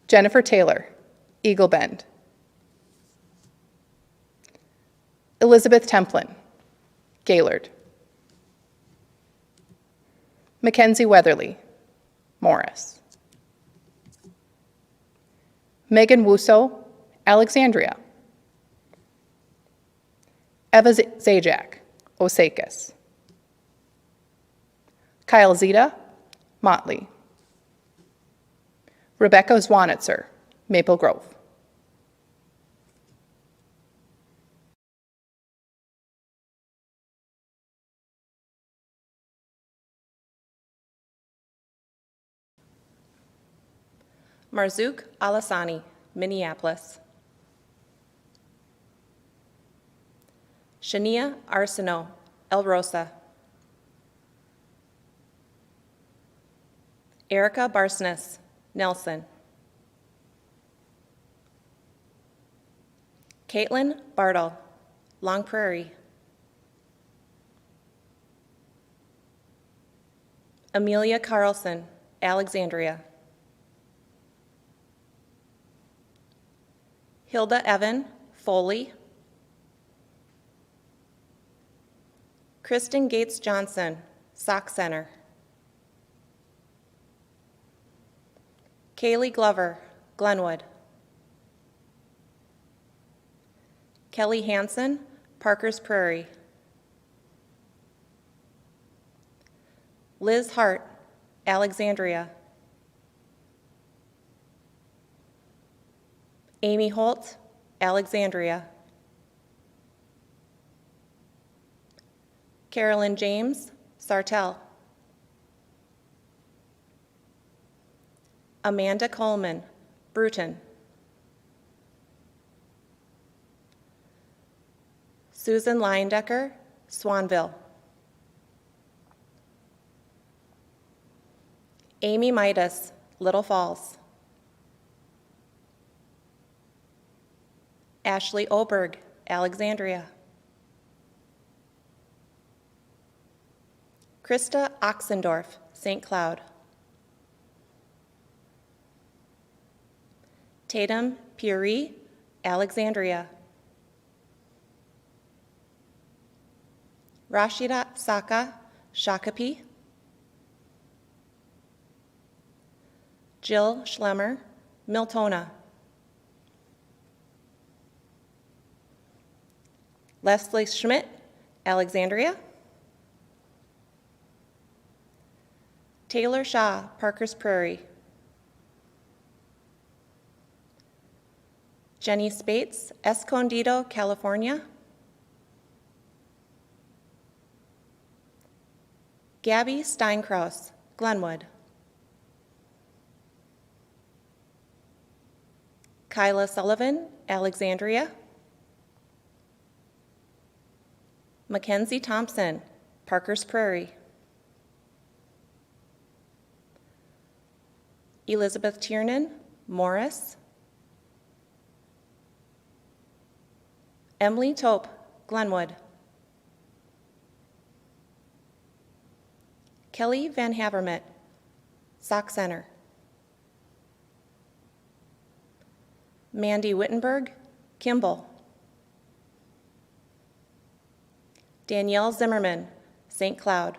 [SPEAKER 20] Jennifer Taylor, Eagle Bend. Elizabeth Templin, Gaylord. Mackenzie Weatherly, Morris. Megan Wuso, Alexandria. Eva Zajac, Osakis. Kyle Zita, Motley. Rebecca Zwanitzer, Maple Grove.
[SPEAKER 2] Marzouk Alasani, Minneapolis. Shania Arsenault, El Rosa. Erica Barsness, Nelson. Caitlin Bartle, Long Prairie. Amelia Carlson, Alexandria. Hilda Evan, Foley. Kristen Gates Johnson, Sauk Center. Kaylee Glover, Glenwood. Kelly Hansen, Parker's Prairie. Liz Hart, Alexandria. Amy Holt, Alexandria. Carolyn James, Sartell. Amanda Coleman, Bruton. Susan Leindecker, Swanville. Amy Midas, Little Falls. Ashley Oberg, Alexandria. Krista Oxendorf, St. Cloud. Tatum Puri, Alexandria. Rashida Saka, Shakopee. Jill Schlemmer, Miltona. Leslie Schmidt, Alexandria. Taylor Shaw, Parkers Prairie. Jenny Spates, Escondido, California. Gabby Steinkraus, Glenwood. Kyla Sullivan, Alexandria. Mackenzie Thompson, Parkers Prairie. Elizabeth Tiernan, Morris. Emily Tope, Glenwood. Kelly Van Havermet, Sauk Center. Mandy Wittenberg, Kimball. Danielle Zimmerman, St. Cloud.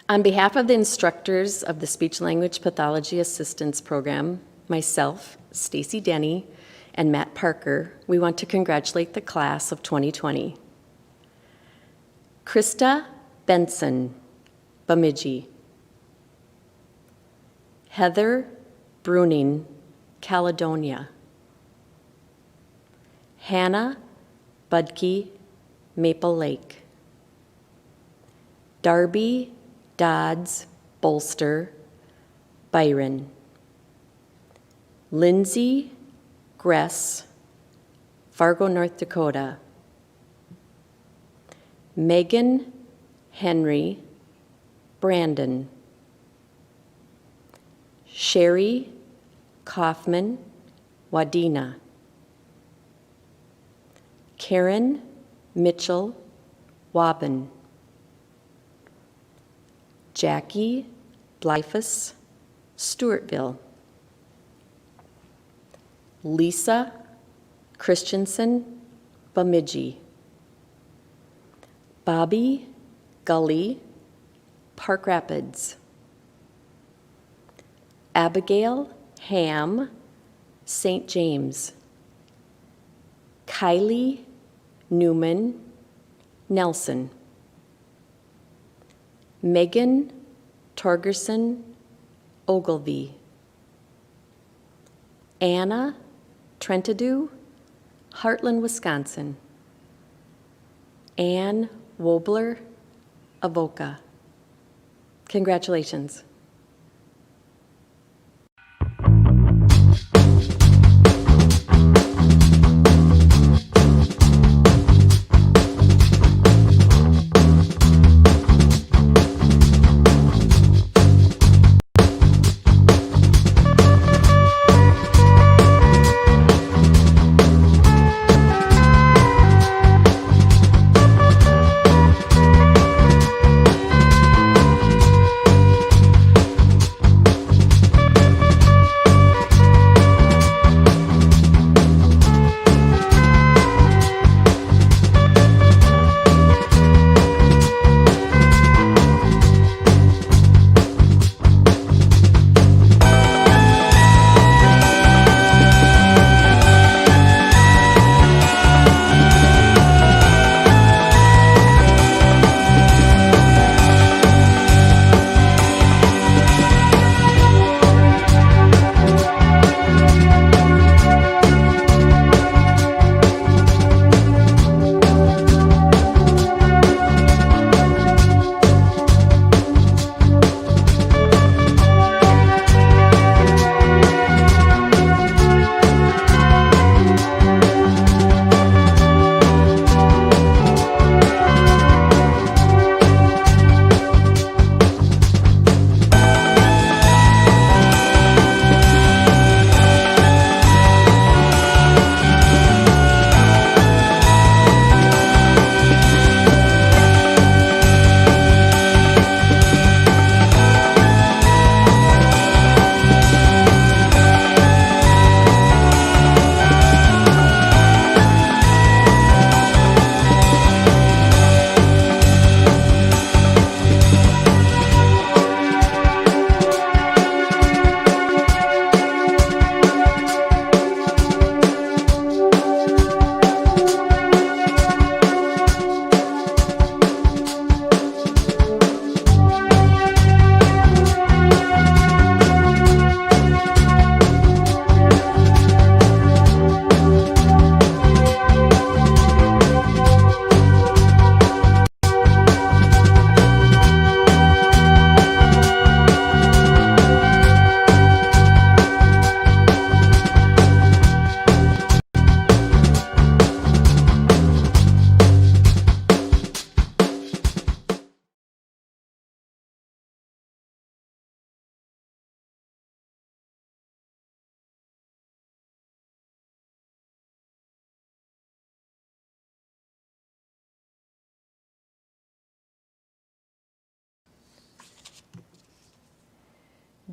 [SPEAKER 21] On behalf of the instructors of the Speech Language Pathology Assistance Program, myself, Stacy Denny, and Matt Parker, we want to congratulate the class of 2020. Krista Benson, Bemidji. Heather Bruning, Caledonia. Hannah Budke, Maple Lake. Darby Dodds Bolster, Byron. Lindsay Gress, Fargo, North Dakota. Megan Henry, Brandon. Sherry Kaufman, Wadena. Karen Mitchell, Waban. Jackie Blyfus, Stewartville. Lisa Christensen, Bemidji. Bobby Gully, Park Rapids. Abigail Ham, St. James. Kylie Newman, Nelson. Megan Torgerson, Ogilvie. Anna Trentadue, Heartland, Wisconsin. Ann Wobler, Avoca. Congratulations.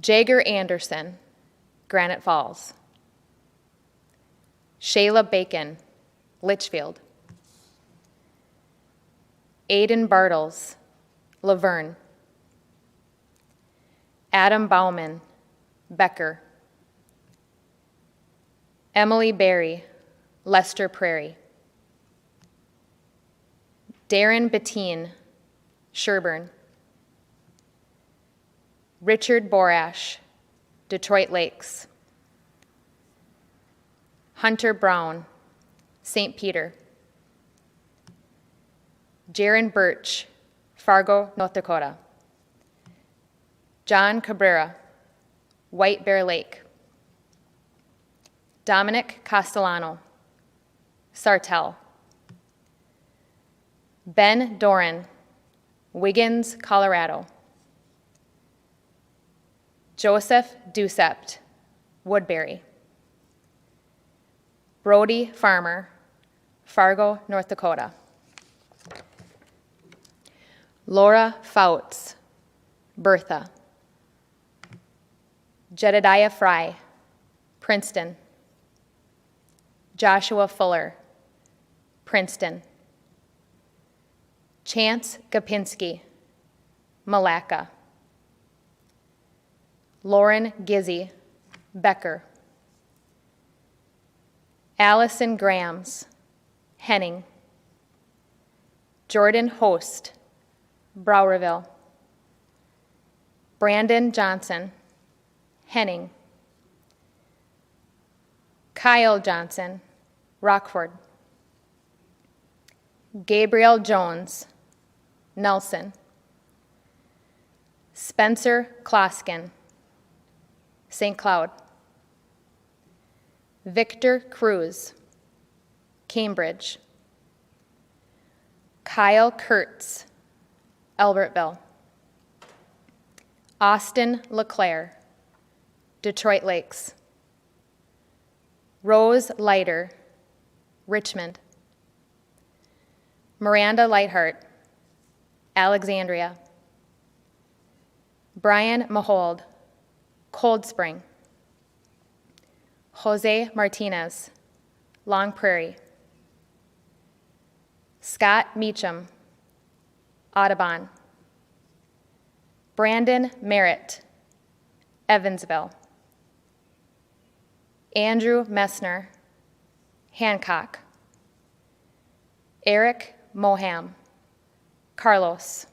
[SPEAKER 7] Jagger Anderson, Granite Falls. Shayla Bacon, Litchfield. Aiden Bartles, Laverne. Adam Bauman, Becker. Emily Berry, Lester Prairie. Darren Bettine, Sherburne. Richard Borash, Detroit Lakes. Hunter Brown, St. Peter. Jaron Birch, Fargo, North Dakota. John Cabrera, White Bear Lake. Dominic Castellano, Sartell. Ben Doran, Wiggins, Colorado. Joseph Ducept, Woodbury. Brody Farmer, Fargo, North Dakota. Laura Fouts, Bertha. Jedediah Fry, Princeton. Joshua Fuller, Princeton. Chance Gapinski, Malacca. Lauren Gizzy, Becker. Allison Grams, Henning. Jordan Host, Browerville. Brandon Johnson, Henning. Kyle Johnson, Rockford. Gabriel Jones, Nelson. Spencer Kloskin, St. Cloud. Victor Cruz, Cambridge. Kyle Kurtz, Albertville. Austin LeClaire, Detroit Lakes. Rose Leiter, Richmond. Miranda Lightheart, Alexandria. Brian Mahold, Cold Spring. Jose Martinez, Long Prairie. Scott Meacham, Audubon. Brandon Merritt, Evansville. Andrew Messner, Hancock. Eric Moham, Carlos.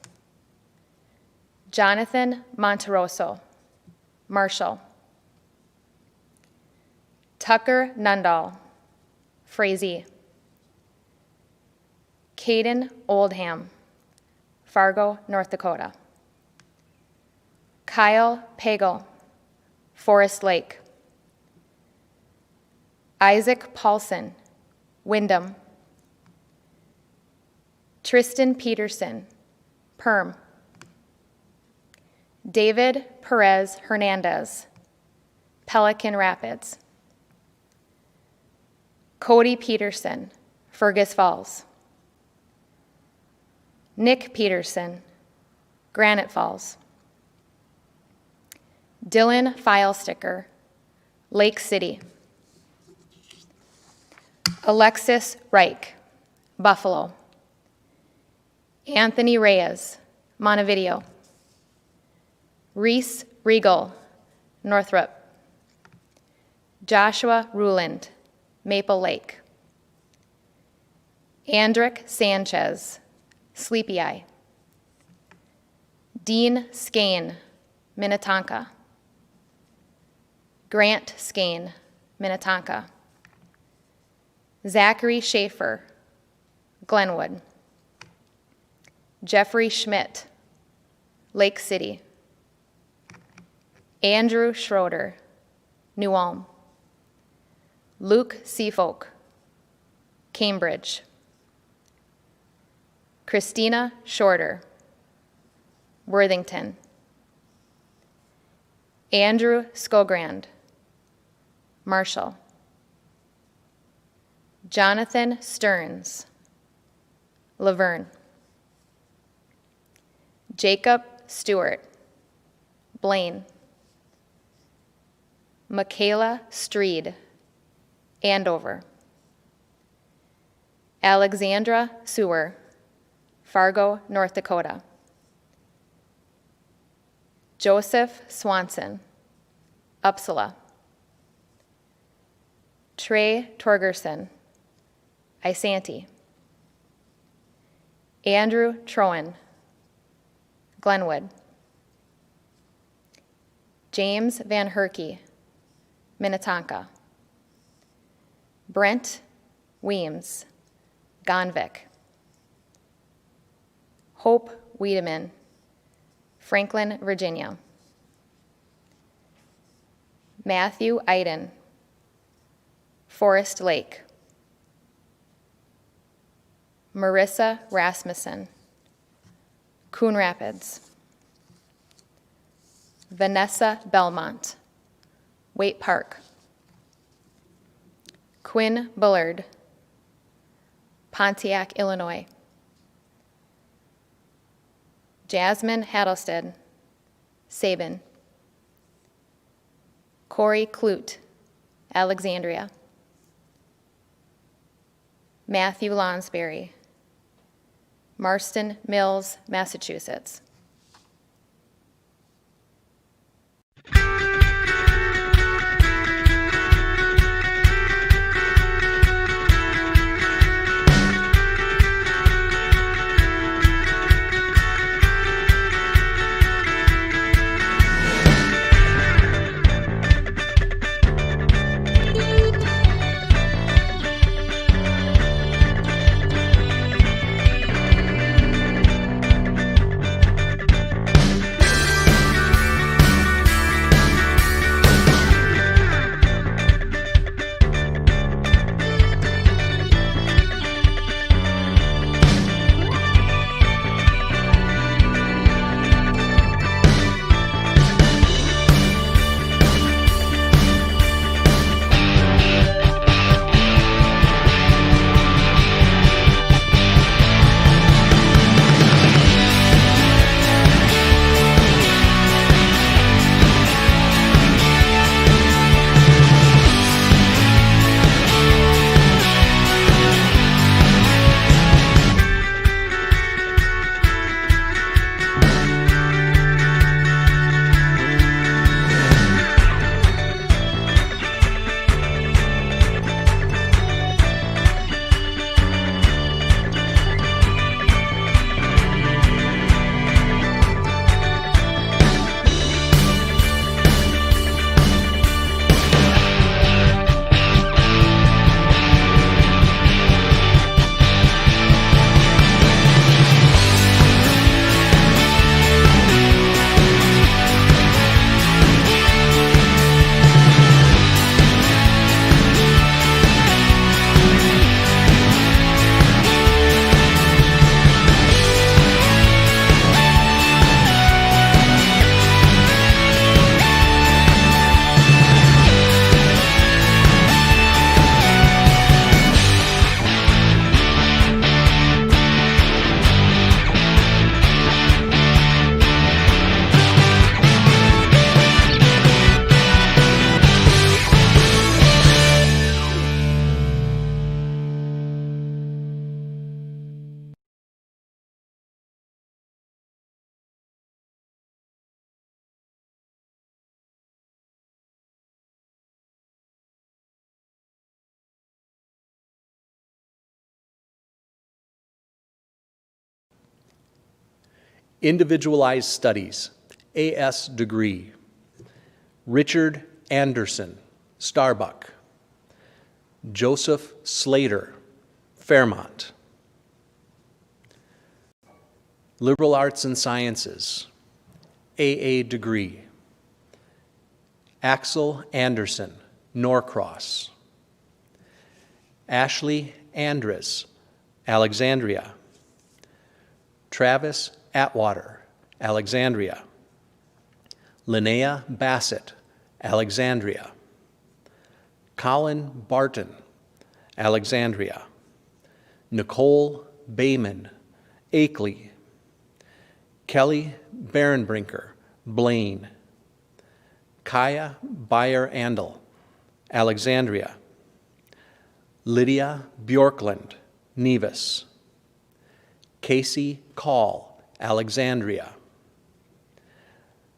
[SPEAKER 7] Jonathan Monteroso, Marshall. Tucker Nundahl, Frazee. Caden Oldham, Fargo, North Dakota. Kyle Pagel, Forest Lake. Isaac Paulson, Wyndham. Tristan Peterson, Perm. David Perez Hernandez, Pelican Rapids. Cody Peterson, Fergus Falls. Nick Peterson, Granite Falls. Dylan Filesticker, Lake City. Alexis Reich, Buffalo. Anthony Reyes, Montevideo. Reese Regal, Northrop. Joshua Ruland, Maple Lake. Andrick Sanchez, Sleepy Eye. Dean Skane, Minnetonka. Grant Skane, Minnetonka. Zachary Schaefer, Glenwood. Jeffrey Schmidt, Lake City. Andrew Schroeder, New Ulm. Luke Seafolk, Cambridge. Christina Shorter, Worthington. Andrew Skogrand, Marshall. Jonathan Stearns, Laverne. Jacob Stewart, Blaine. Michaela Streed, Andover. Alexandra Sewer, Fargo, North Dakota. Joseph Swanson, Uppsala. Trey Torgerson, Isanti. Andrew Troen, Glenwood. James Van Herky, Minnetonka. Brent Weems, Gonvick. Hope Wiedemann, Franklin, Virginia. Matthew Iden, Forest Lake. Marissa Rasmussen, Coon Rapids. Vanessa Belmont, Waite Park. Quinn Bullard, Pontiac, Illinois. Jasmine Hattlestead, Sabin. Corey Clute, Alexandria. Matthew Lonsberry, Marston Mills, Massachusetts.
[SPEAKER 10] Individualized Studies, AS degree. Richard Anderson, Starbuck. Joseph Slater, Fairmont. Liberal Arts and Sciences, AA degree. Axel Anderson, Norcross. Ashley Andres, Alexandria. Travis Atwater, Alexandria. Linnea Bassett, Alexandria. Colin Barton, Alexandria. Nicole Bayman, Akeley. Kelly Barenbrinker, Blaine.
[SPEAKER 1] Kaya Bayer-Andel, Alexandria. Lydia Bjorklund, Nevis. Casey Call, Alexandria.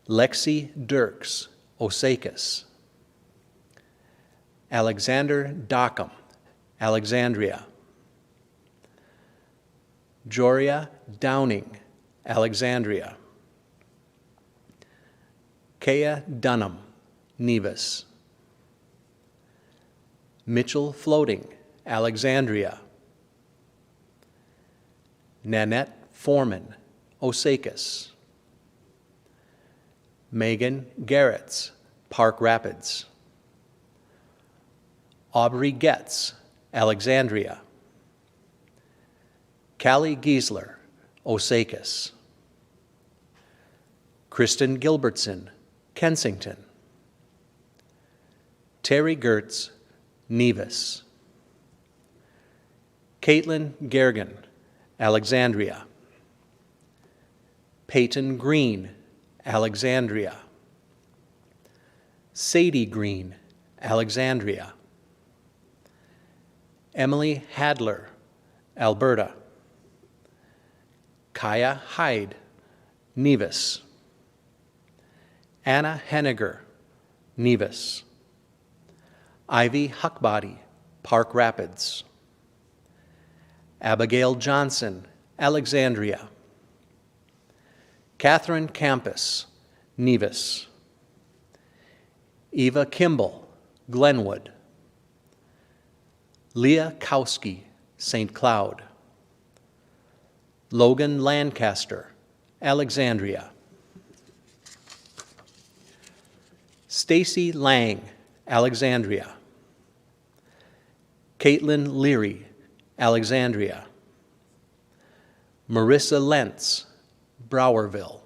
[SPEAKER 1] Lexi Dirks, Osakis. Alexander Dockham, Alexandria. Joria Downing, Alexandria. Kea Dunham, Nevis. Mitchell Floating, Alexandria. Nanette Foreman, Osakis. Megan Garretts, Park Rapids. Aubrey Getz, Alexandria. Callie Giesler, Osakis. Kristen Gilbertson, Kensington. Terry Gertz, Nevis. Caitlin Gergen, Alexandria. Peyton Green, Alexandria. Sadie Green, Alexandria. Emily Hadler, Alberta. Kaya Hyde, Nevis. Anna Henniger, Nevis. Ivy Huckbody, Park Rapids. Abigail Johnson, Alexandria. Catherine Campus, Nevis. Eva Kimball, Glenwood. Leah Kowski, St. Cloud. Logan Lancaster, Alexandria. Stacy Lang, Alexandria. Caitlin Leary, Alexandria. Marissa Lentz, Browerville.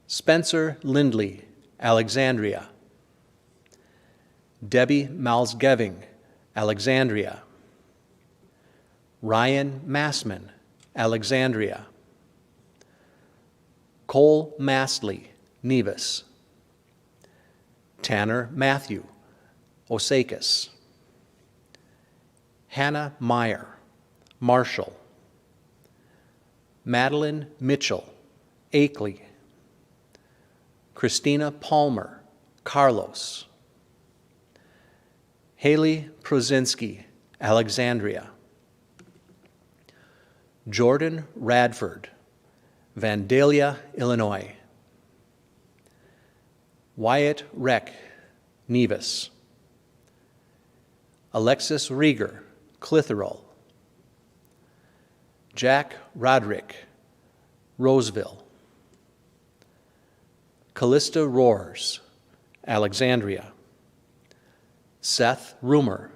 [SPEAKER 1] Spencer Lindley, Alexandria. Debbie Malsgeving, Alexandria. Ryan Massman, Alexandria. Cole Mastley, Nevis. Tanner Matthew, Osakis. Hannah Meyer, Marshall. Madeline Mitchell, Akeley. Christina Palmer, Carlos. Haley Prozinski, Alexandria. Jordan Radford, Vandalia, Illinois. Wyatt Reck, Nevis. Alexis Rieger, Clitheroe. Jack Roderick, Roseville. Callista Roars, Alexandria. Seth Rumer,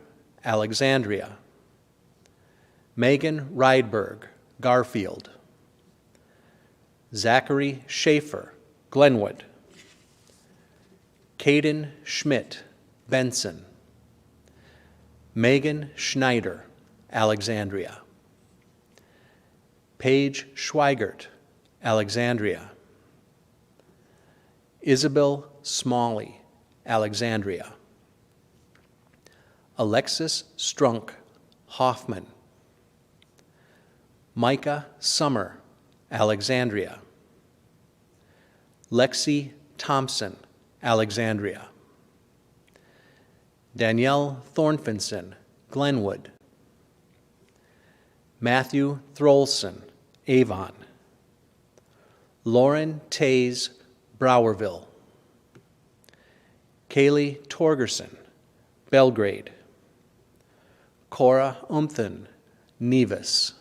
[SPEAKER 1] Alexandria. Megan Rydberg, Garfield. Zachary Schaefer, Glenwood. Caden Schmidt, Benson. Megan Schneider, Alexandria. Paige Schweigert, Alexandria. Isabel Smalley, Alexandria. Alexis Strunk, Hoffman. Micah Summer, Alexandria. Lexi Thompson, Alexandria. Danielle Thornfinson, Glenwood. Matthew Throlson, Avon. Lauren Tays, Browerville. Kaylee Torgerson, Belgrade. Cora Umthen, Nevis.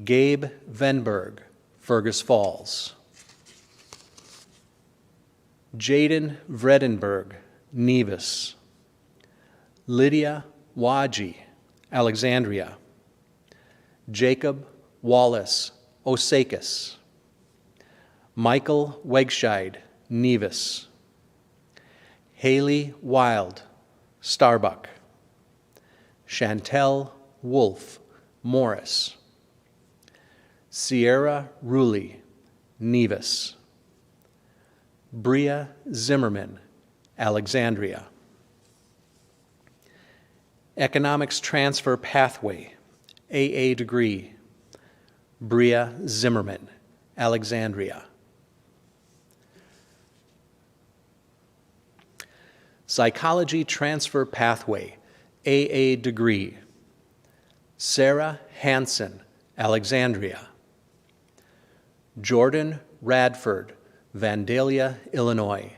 [SPEAKER 1] Gabe Venberg, Fergus Falls. Jaden Vredenberg, Nevis. Lydia Waji, Alexandria. Jacob Wallace, Osakis. Michael Wegscheid, Nevis. Haley Wild, Starbuck. Chantel Wolf, Morris. Sierra Rulli, Nevis. Bria Zimmerman, Alexandria. Economics Transfer Pathway, AA degree, Bria Zimmerman, Alexandria. Psychology Transfer Pathway, AA degree, Sarah Hansen, Alexandria. Jordan Radford, Vandalia, Illinois.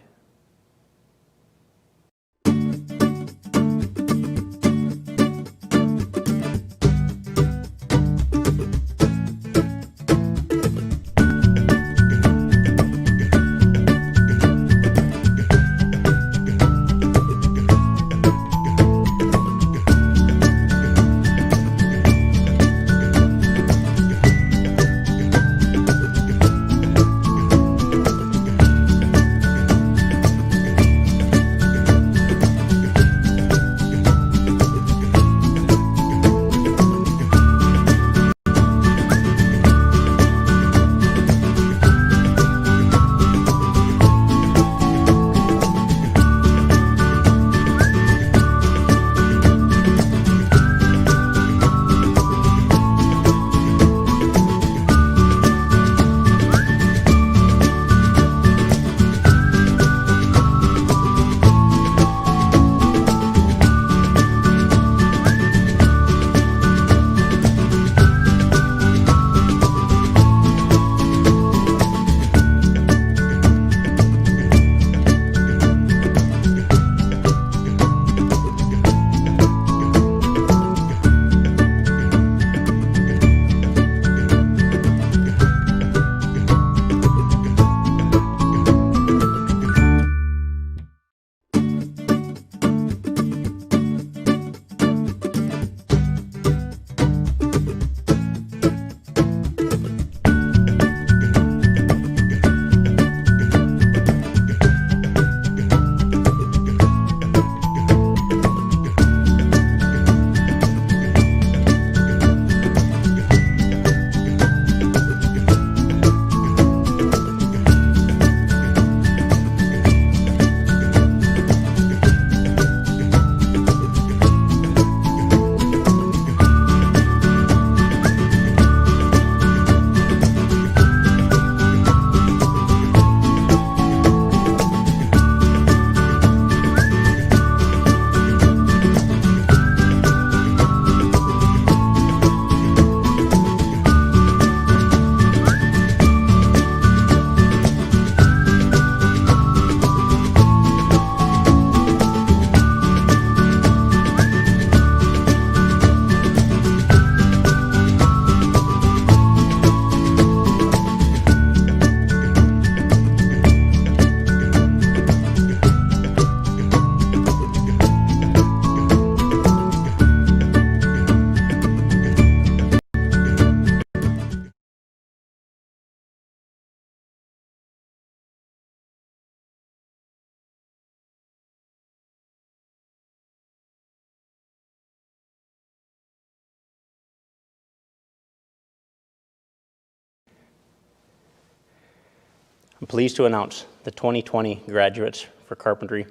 [SPEAKER 4] I'm pleased to announce the 2020 graduates for carpentry.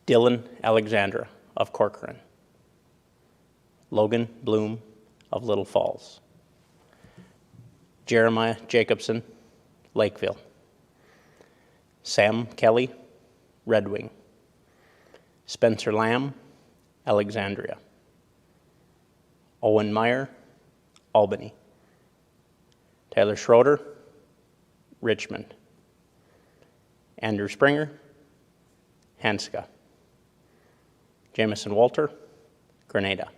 [SPEAKER 4] Dylan Alexandra of Corcoran. Logan Bloom of Little Falls. Jeremiah Jacobson, Lakeville. Sam Kelly, Red Wing. Spencer Lamb, Alexandria. Owen Meyer, Albany. Tyler Schroeder, Richmond. Andrew Springer, Hanska. Jamison Walter, Grenada.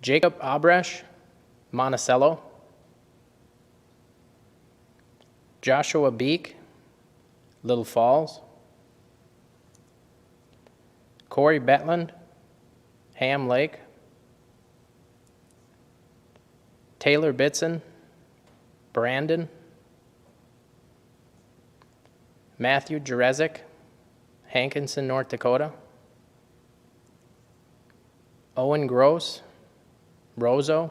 [SPEAKER 22] Jacob Abresh, Monticello. Joshua Beek, Little Falls. Corey Betland, Ham Lake. Taylor Bitson, Brandon. Matthew Jerezik, Hankinson, North Dakota. Owen Gross, Roseau.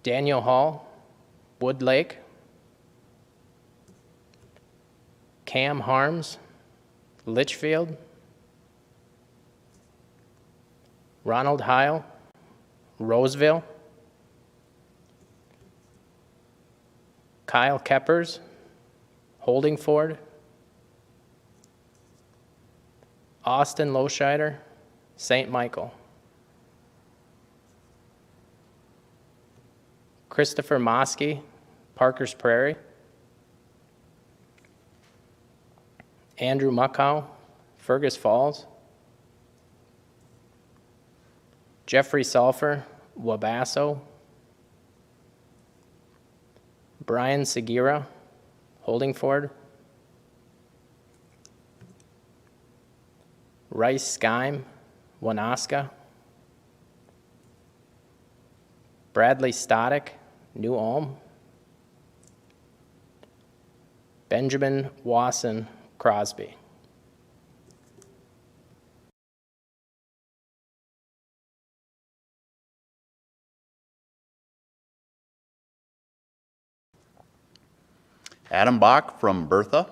[SPEAKER 22] Daniel Hall, Wood Lake. Cam Harms, Litchfield. Ronald Heil, Roseville. Kyle Keppers, Holdingford. Austin Loscheider, St. Michael. Christopher Mosky, Parker's Prairie. Andrew Muckow, Fergus Falls. Jeffrey Sulfur, Wabasso. Brian Segura, Holdingford. Rice Skyme, Wanaska. Bradley Stodick, New Ulm. Benjamin Wasson, Crosby.
[SPEAKER 5] Adam Bach from Bertha.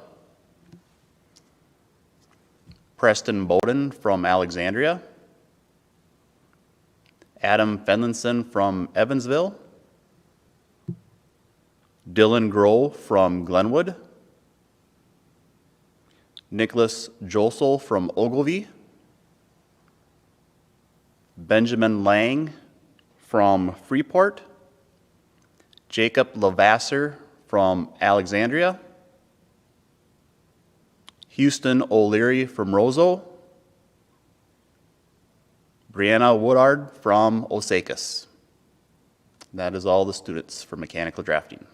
[SPEAKER 5] Preston Bowden from Alexandria. Adam Fenlinson from Evansville. Dylan Grove from Glenwood. Nicholas Josel from Ogilvie. Benjamin Lang from Freeport. Jacob Lavasser from Alexandria. Houston O'Leary from Roseau. Brianna Woodard from Osakis. That is all the students for mechanical drafting.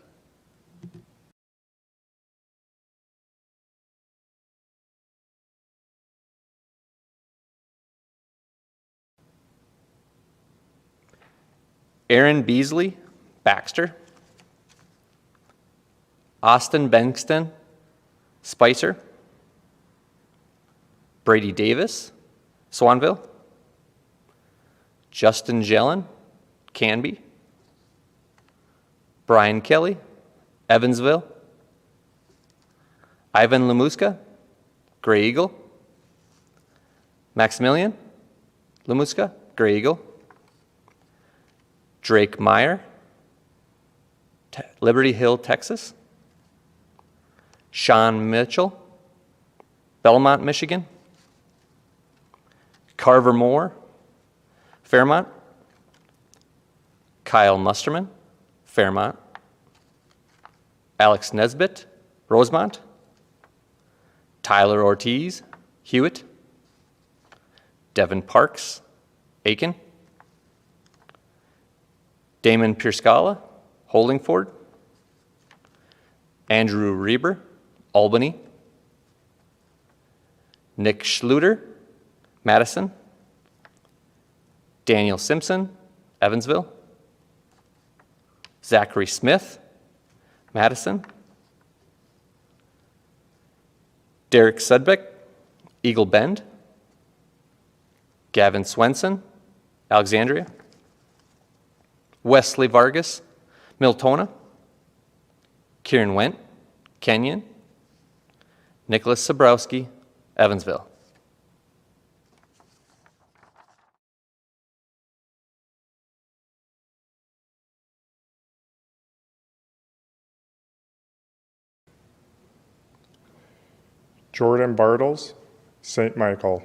[SPEAKER 6] Aaron Beasley, Baxter. Austin Bengtsson, Spicer. Brady Davis, Swanville. Justin Jellin, Canby. Brian Kelly, Evansville. Ivan Lemuska, Gray Eagle. Maximilian Lemuska, Gray Eagle. Drake Meyer, Liberty Hill, Texas. Sean Mitchell, Belmont, Michigan. Carver Moore, Fairmont. Kyle Musterman, Fairmont. Alex Nesbitt, Rosemont. Tyler Ortiz, Hewitt. Devin Parks, Aiken. Damon Pierscala, Holdingford. Andrew Reber, Albany. Nick Schluter, Madison. Daniel Simpson, Evansville. Zachary Smith, Madison. Derek Sudbeck, Eagle Bend. Gavin Swenson, Alexandria. Wesley Vargas, Miltona. Kieran Wendt, Kenyon. Nicholas Sabrowski, Evansville.
[SPEAKER 23] Jordan Bartles, St. Michael.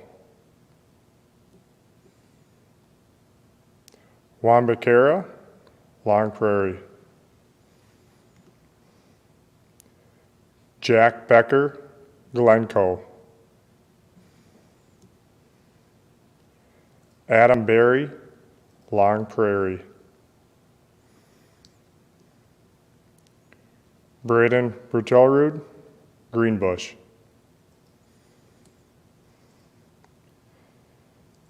[SPEAKER 23] Wambakara, Long Prairie. Jack Becker, Glencoe. Adam Berry, Long Prairie. Braden Brutelrud, Greenbush.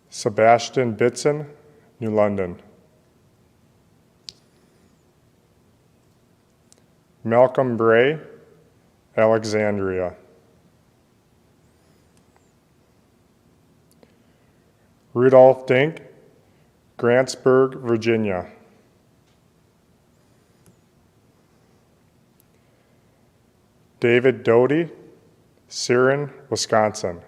[SPEAKER 23] Sebastian Bitson, New London. Malcolm Bray, Alexandria. Rudolph Dink, Grantsburg, Virginia. David Doty, Siren, Wisconsin.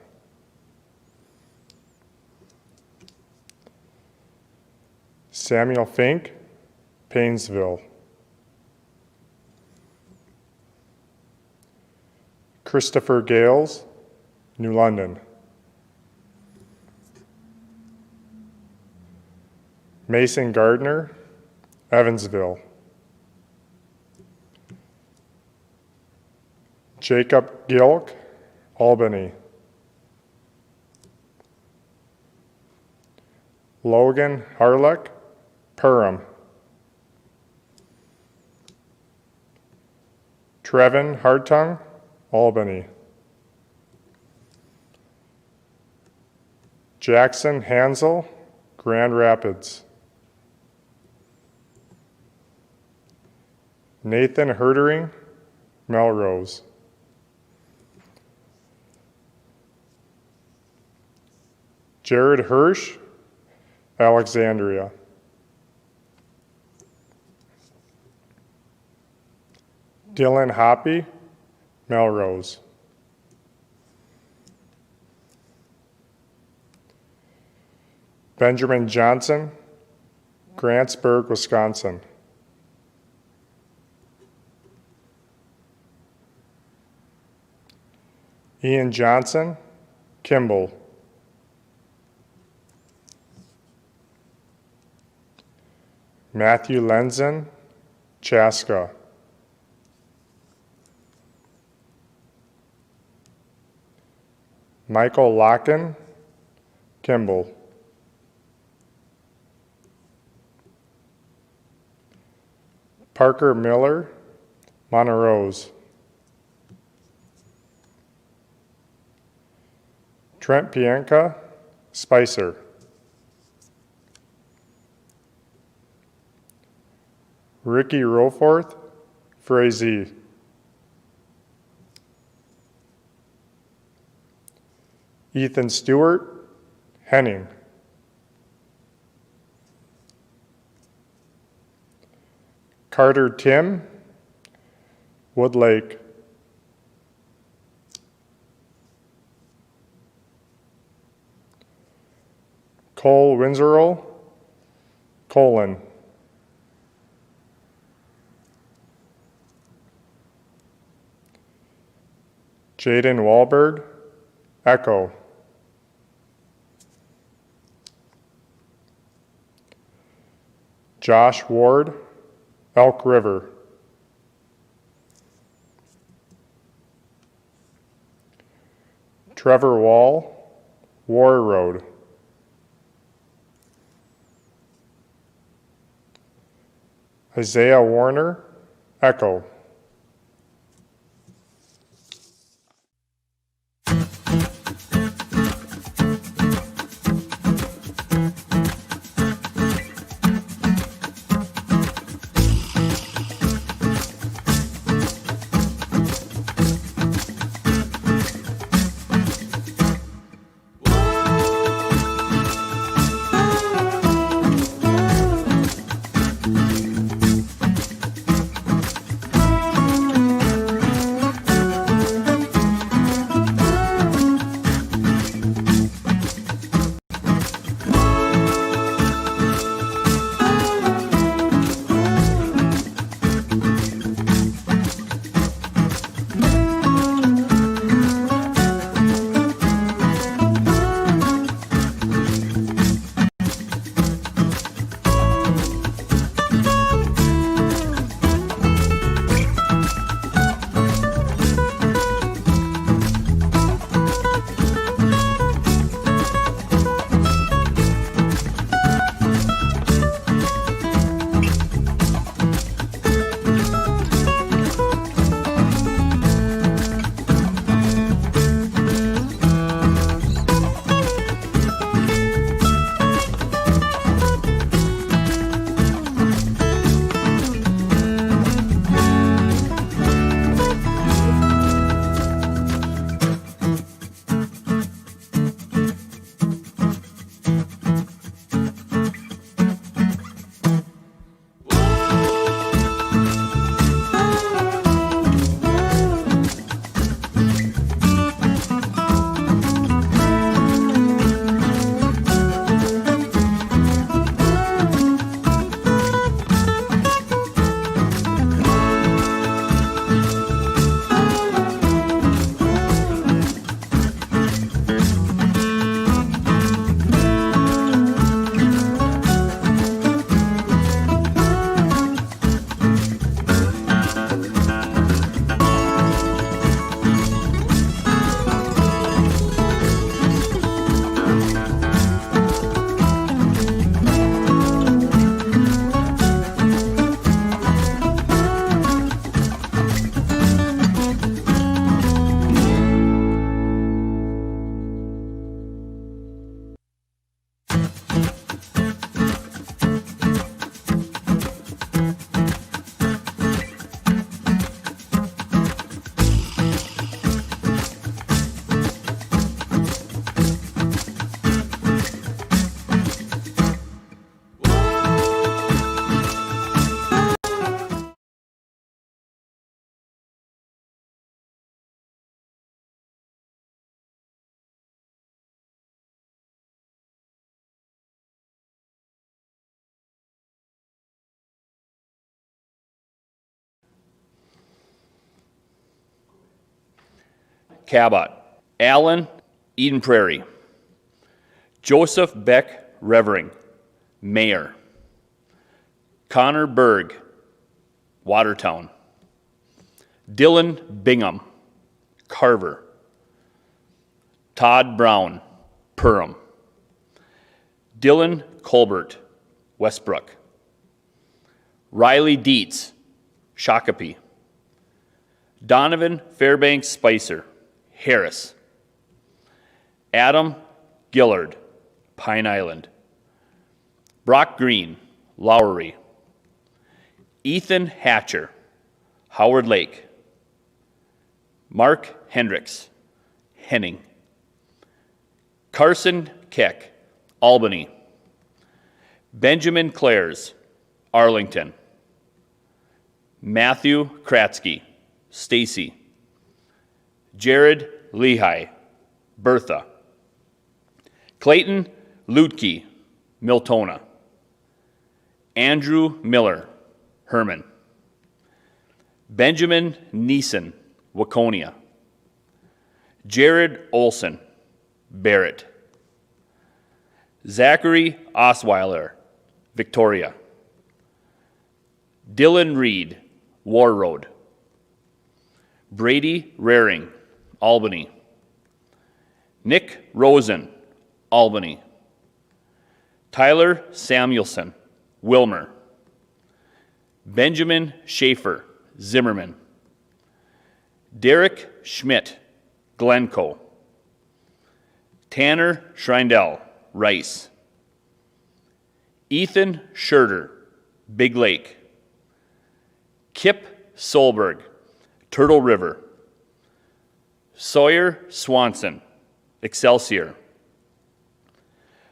[SPEAKER 23] Samuel Fink, Painesville. Christopher Gales, New London. Mason Gardner, Evansville. Jacob Gilk, Albany. Logan Harlech, Perham. Trevin Hartung, Albany. Jackson Hansel, Grand Rapids. Nathan Herdering, Melrose. Jared Hirsch, Alexandria. Dylan Hoppy, Melrose. Benjamin Johnson, Grantsburg, Wisconsin. Ian Johnson, Kimball. Matthew Lenzen, Chaska. Michael Locken, Kimball. Parker Miller, Montrose. Trent Pienka, Spicer. Ricky Roforth, Frazee. Ethan Stewart, Henning. Carter Tim, Woodlake. Cole Winzerl, Colon. Jaden Wahlberg, Echo. Josh Ward, Elk River. Trevor Wall, War Road. Isaiah Warner, Echo.
[SPEAKER 8] Cabot. Allen, Eden Prairie. Joseph Beck Revering, Mayor. Connor Berg, Watertown. Dylan Bingham, Carver. Todd Brown, Perham. Dylan Colbert, Westbrook. Riley Dietz, Shakopee. Donovan Fairbanks Spicer, Harris. Adam Gillard, Pine Island. Brock Green, Lowry. Ethan Hatcher, Howard Lake. Mark Hendricks, Henning. Carson Keck, Albany. Benjamin Clares, Arlington. Matthew Kratzky, Stacy. Jared Lehigh, Bertha. Clayton Lutke, Miltona. Andrew Miller, Herman. Benjamin Neeson, Waconia. Jared Olson, Barrett. Zachary Osweiler, Victoria. Dylan Reed, War Road. Brady Raring, Albany. Nick Rosen, Albany. Tyler Samuelson, Wilmer. Benjamin Schaefer, Zimmerman. Derek Schmidt, Glencoe. Tanner Schreindel, Rice. Ethan Scherter, Big Lake. Kip Solberg, Turtle River. Sawyer Swanson, Excelsior.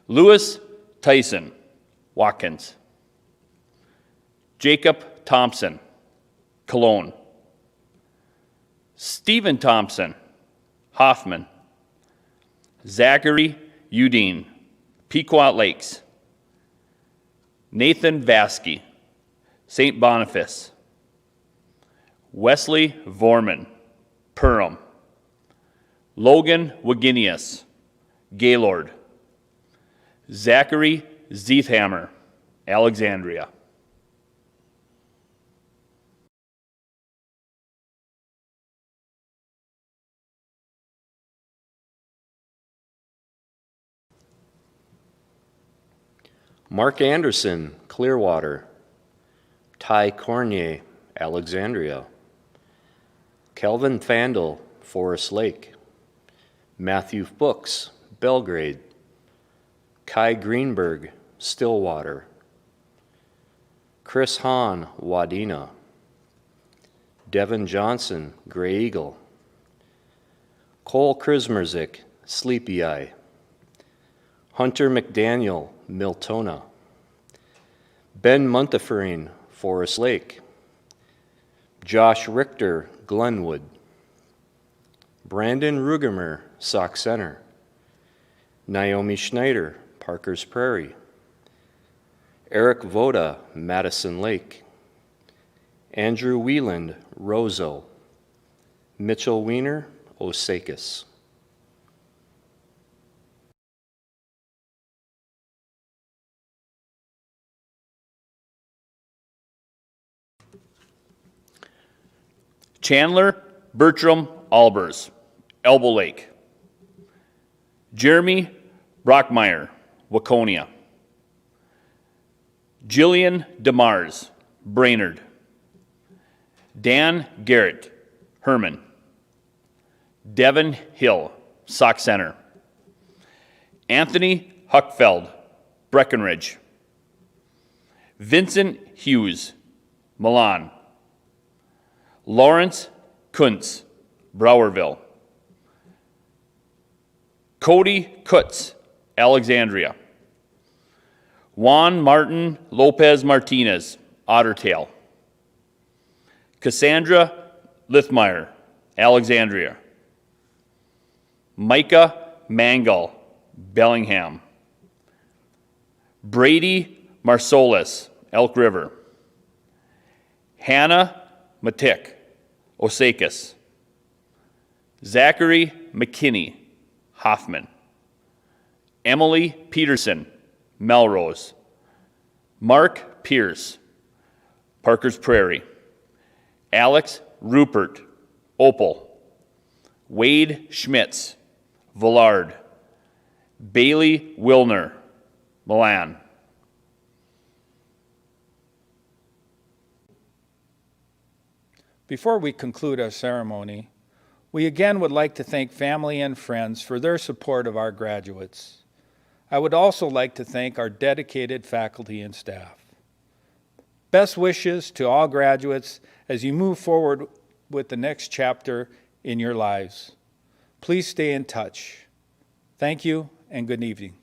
[SPEAKER 8] Lewis Tyson, Watkins. Jacob Thompson, Cologne. Stephen Thompson, Hoffman. Zachary Udine, Pequot Lakes. Nathan Vasky, St. Boniface. Wesley Vorman, Perham. Logan Waginius, Gaylord. Zachary Zeethhammer, Alexandria.
[SPEAKER 9] Mark Anderson, Clearwater. Ty Cornier, Alexandria. Kelvin Fandel, Forest Lake. Matthew Books, Belgrade. Kai Greenberg, Stillwater. Chris Hahn, Wadena. Devin Johnson, Gray Eagle. Cole Krismerzik, Sleepy Eye. Hunter McDaniel, Miltona. Ben Montefiore, Forest Lake. Josh Richter, Glenwood. Brandon Rugemer, Sauk Center. Naomi Schneider, Parker's Prairie. Eric Voda, Madison Lake. Andrew Wieland, Roseau. Mitchell Wiener, Osakis.
[SPEAKER 8] Chandler Bertram Albers, Elbow Lake. Jeremy Brockmeyer, Waconia. Jillian DeMars, Brainerd. Dan Garrett, Herman. Devin Hill, Sauk Center. Anthony Huckfeld, Breckenridge. Vincent Hughes, Milan. Lawrence Kuntz, Browerville. Cody Kutz, Alexandria. Juan Martin Lopez Martinez, Ottertail. Cassandra Lithmeyer, Alexandria. Micah Mangal, Bellingham. Brady Marsolis, Elk River. Hannah Matic, Osakis. Zachary McKinney, Hoffman. Emily Peterson, Melrose. Mark Pierce, Parker's Prairie. Alex Rupert, Opal. Wade Schmitz, Villard. Bailey Wilner, Milan.
[SPEAKER 3] Before we conclude our ceremony, we again would like to thank family and friends for their support of our graduates. I would also like to thank our dedicated faculty and staff. Best wishes to all graduates as you move forward with the next chapter in your lives. Please stay in touch. Thank you and good evening.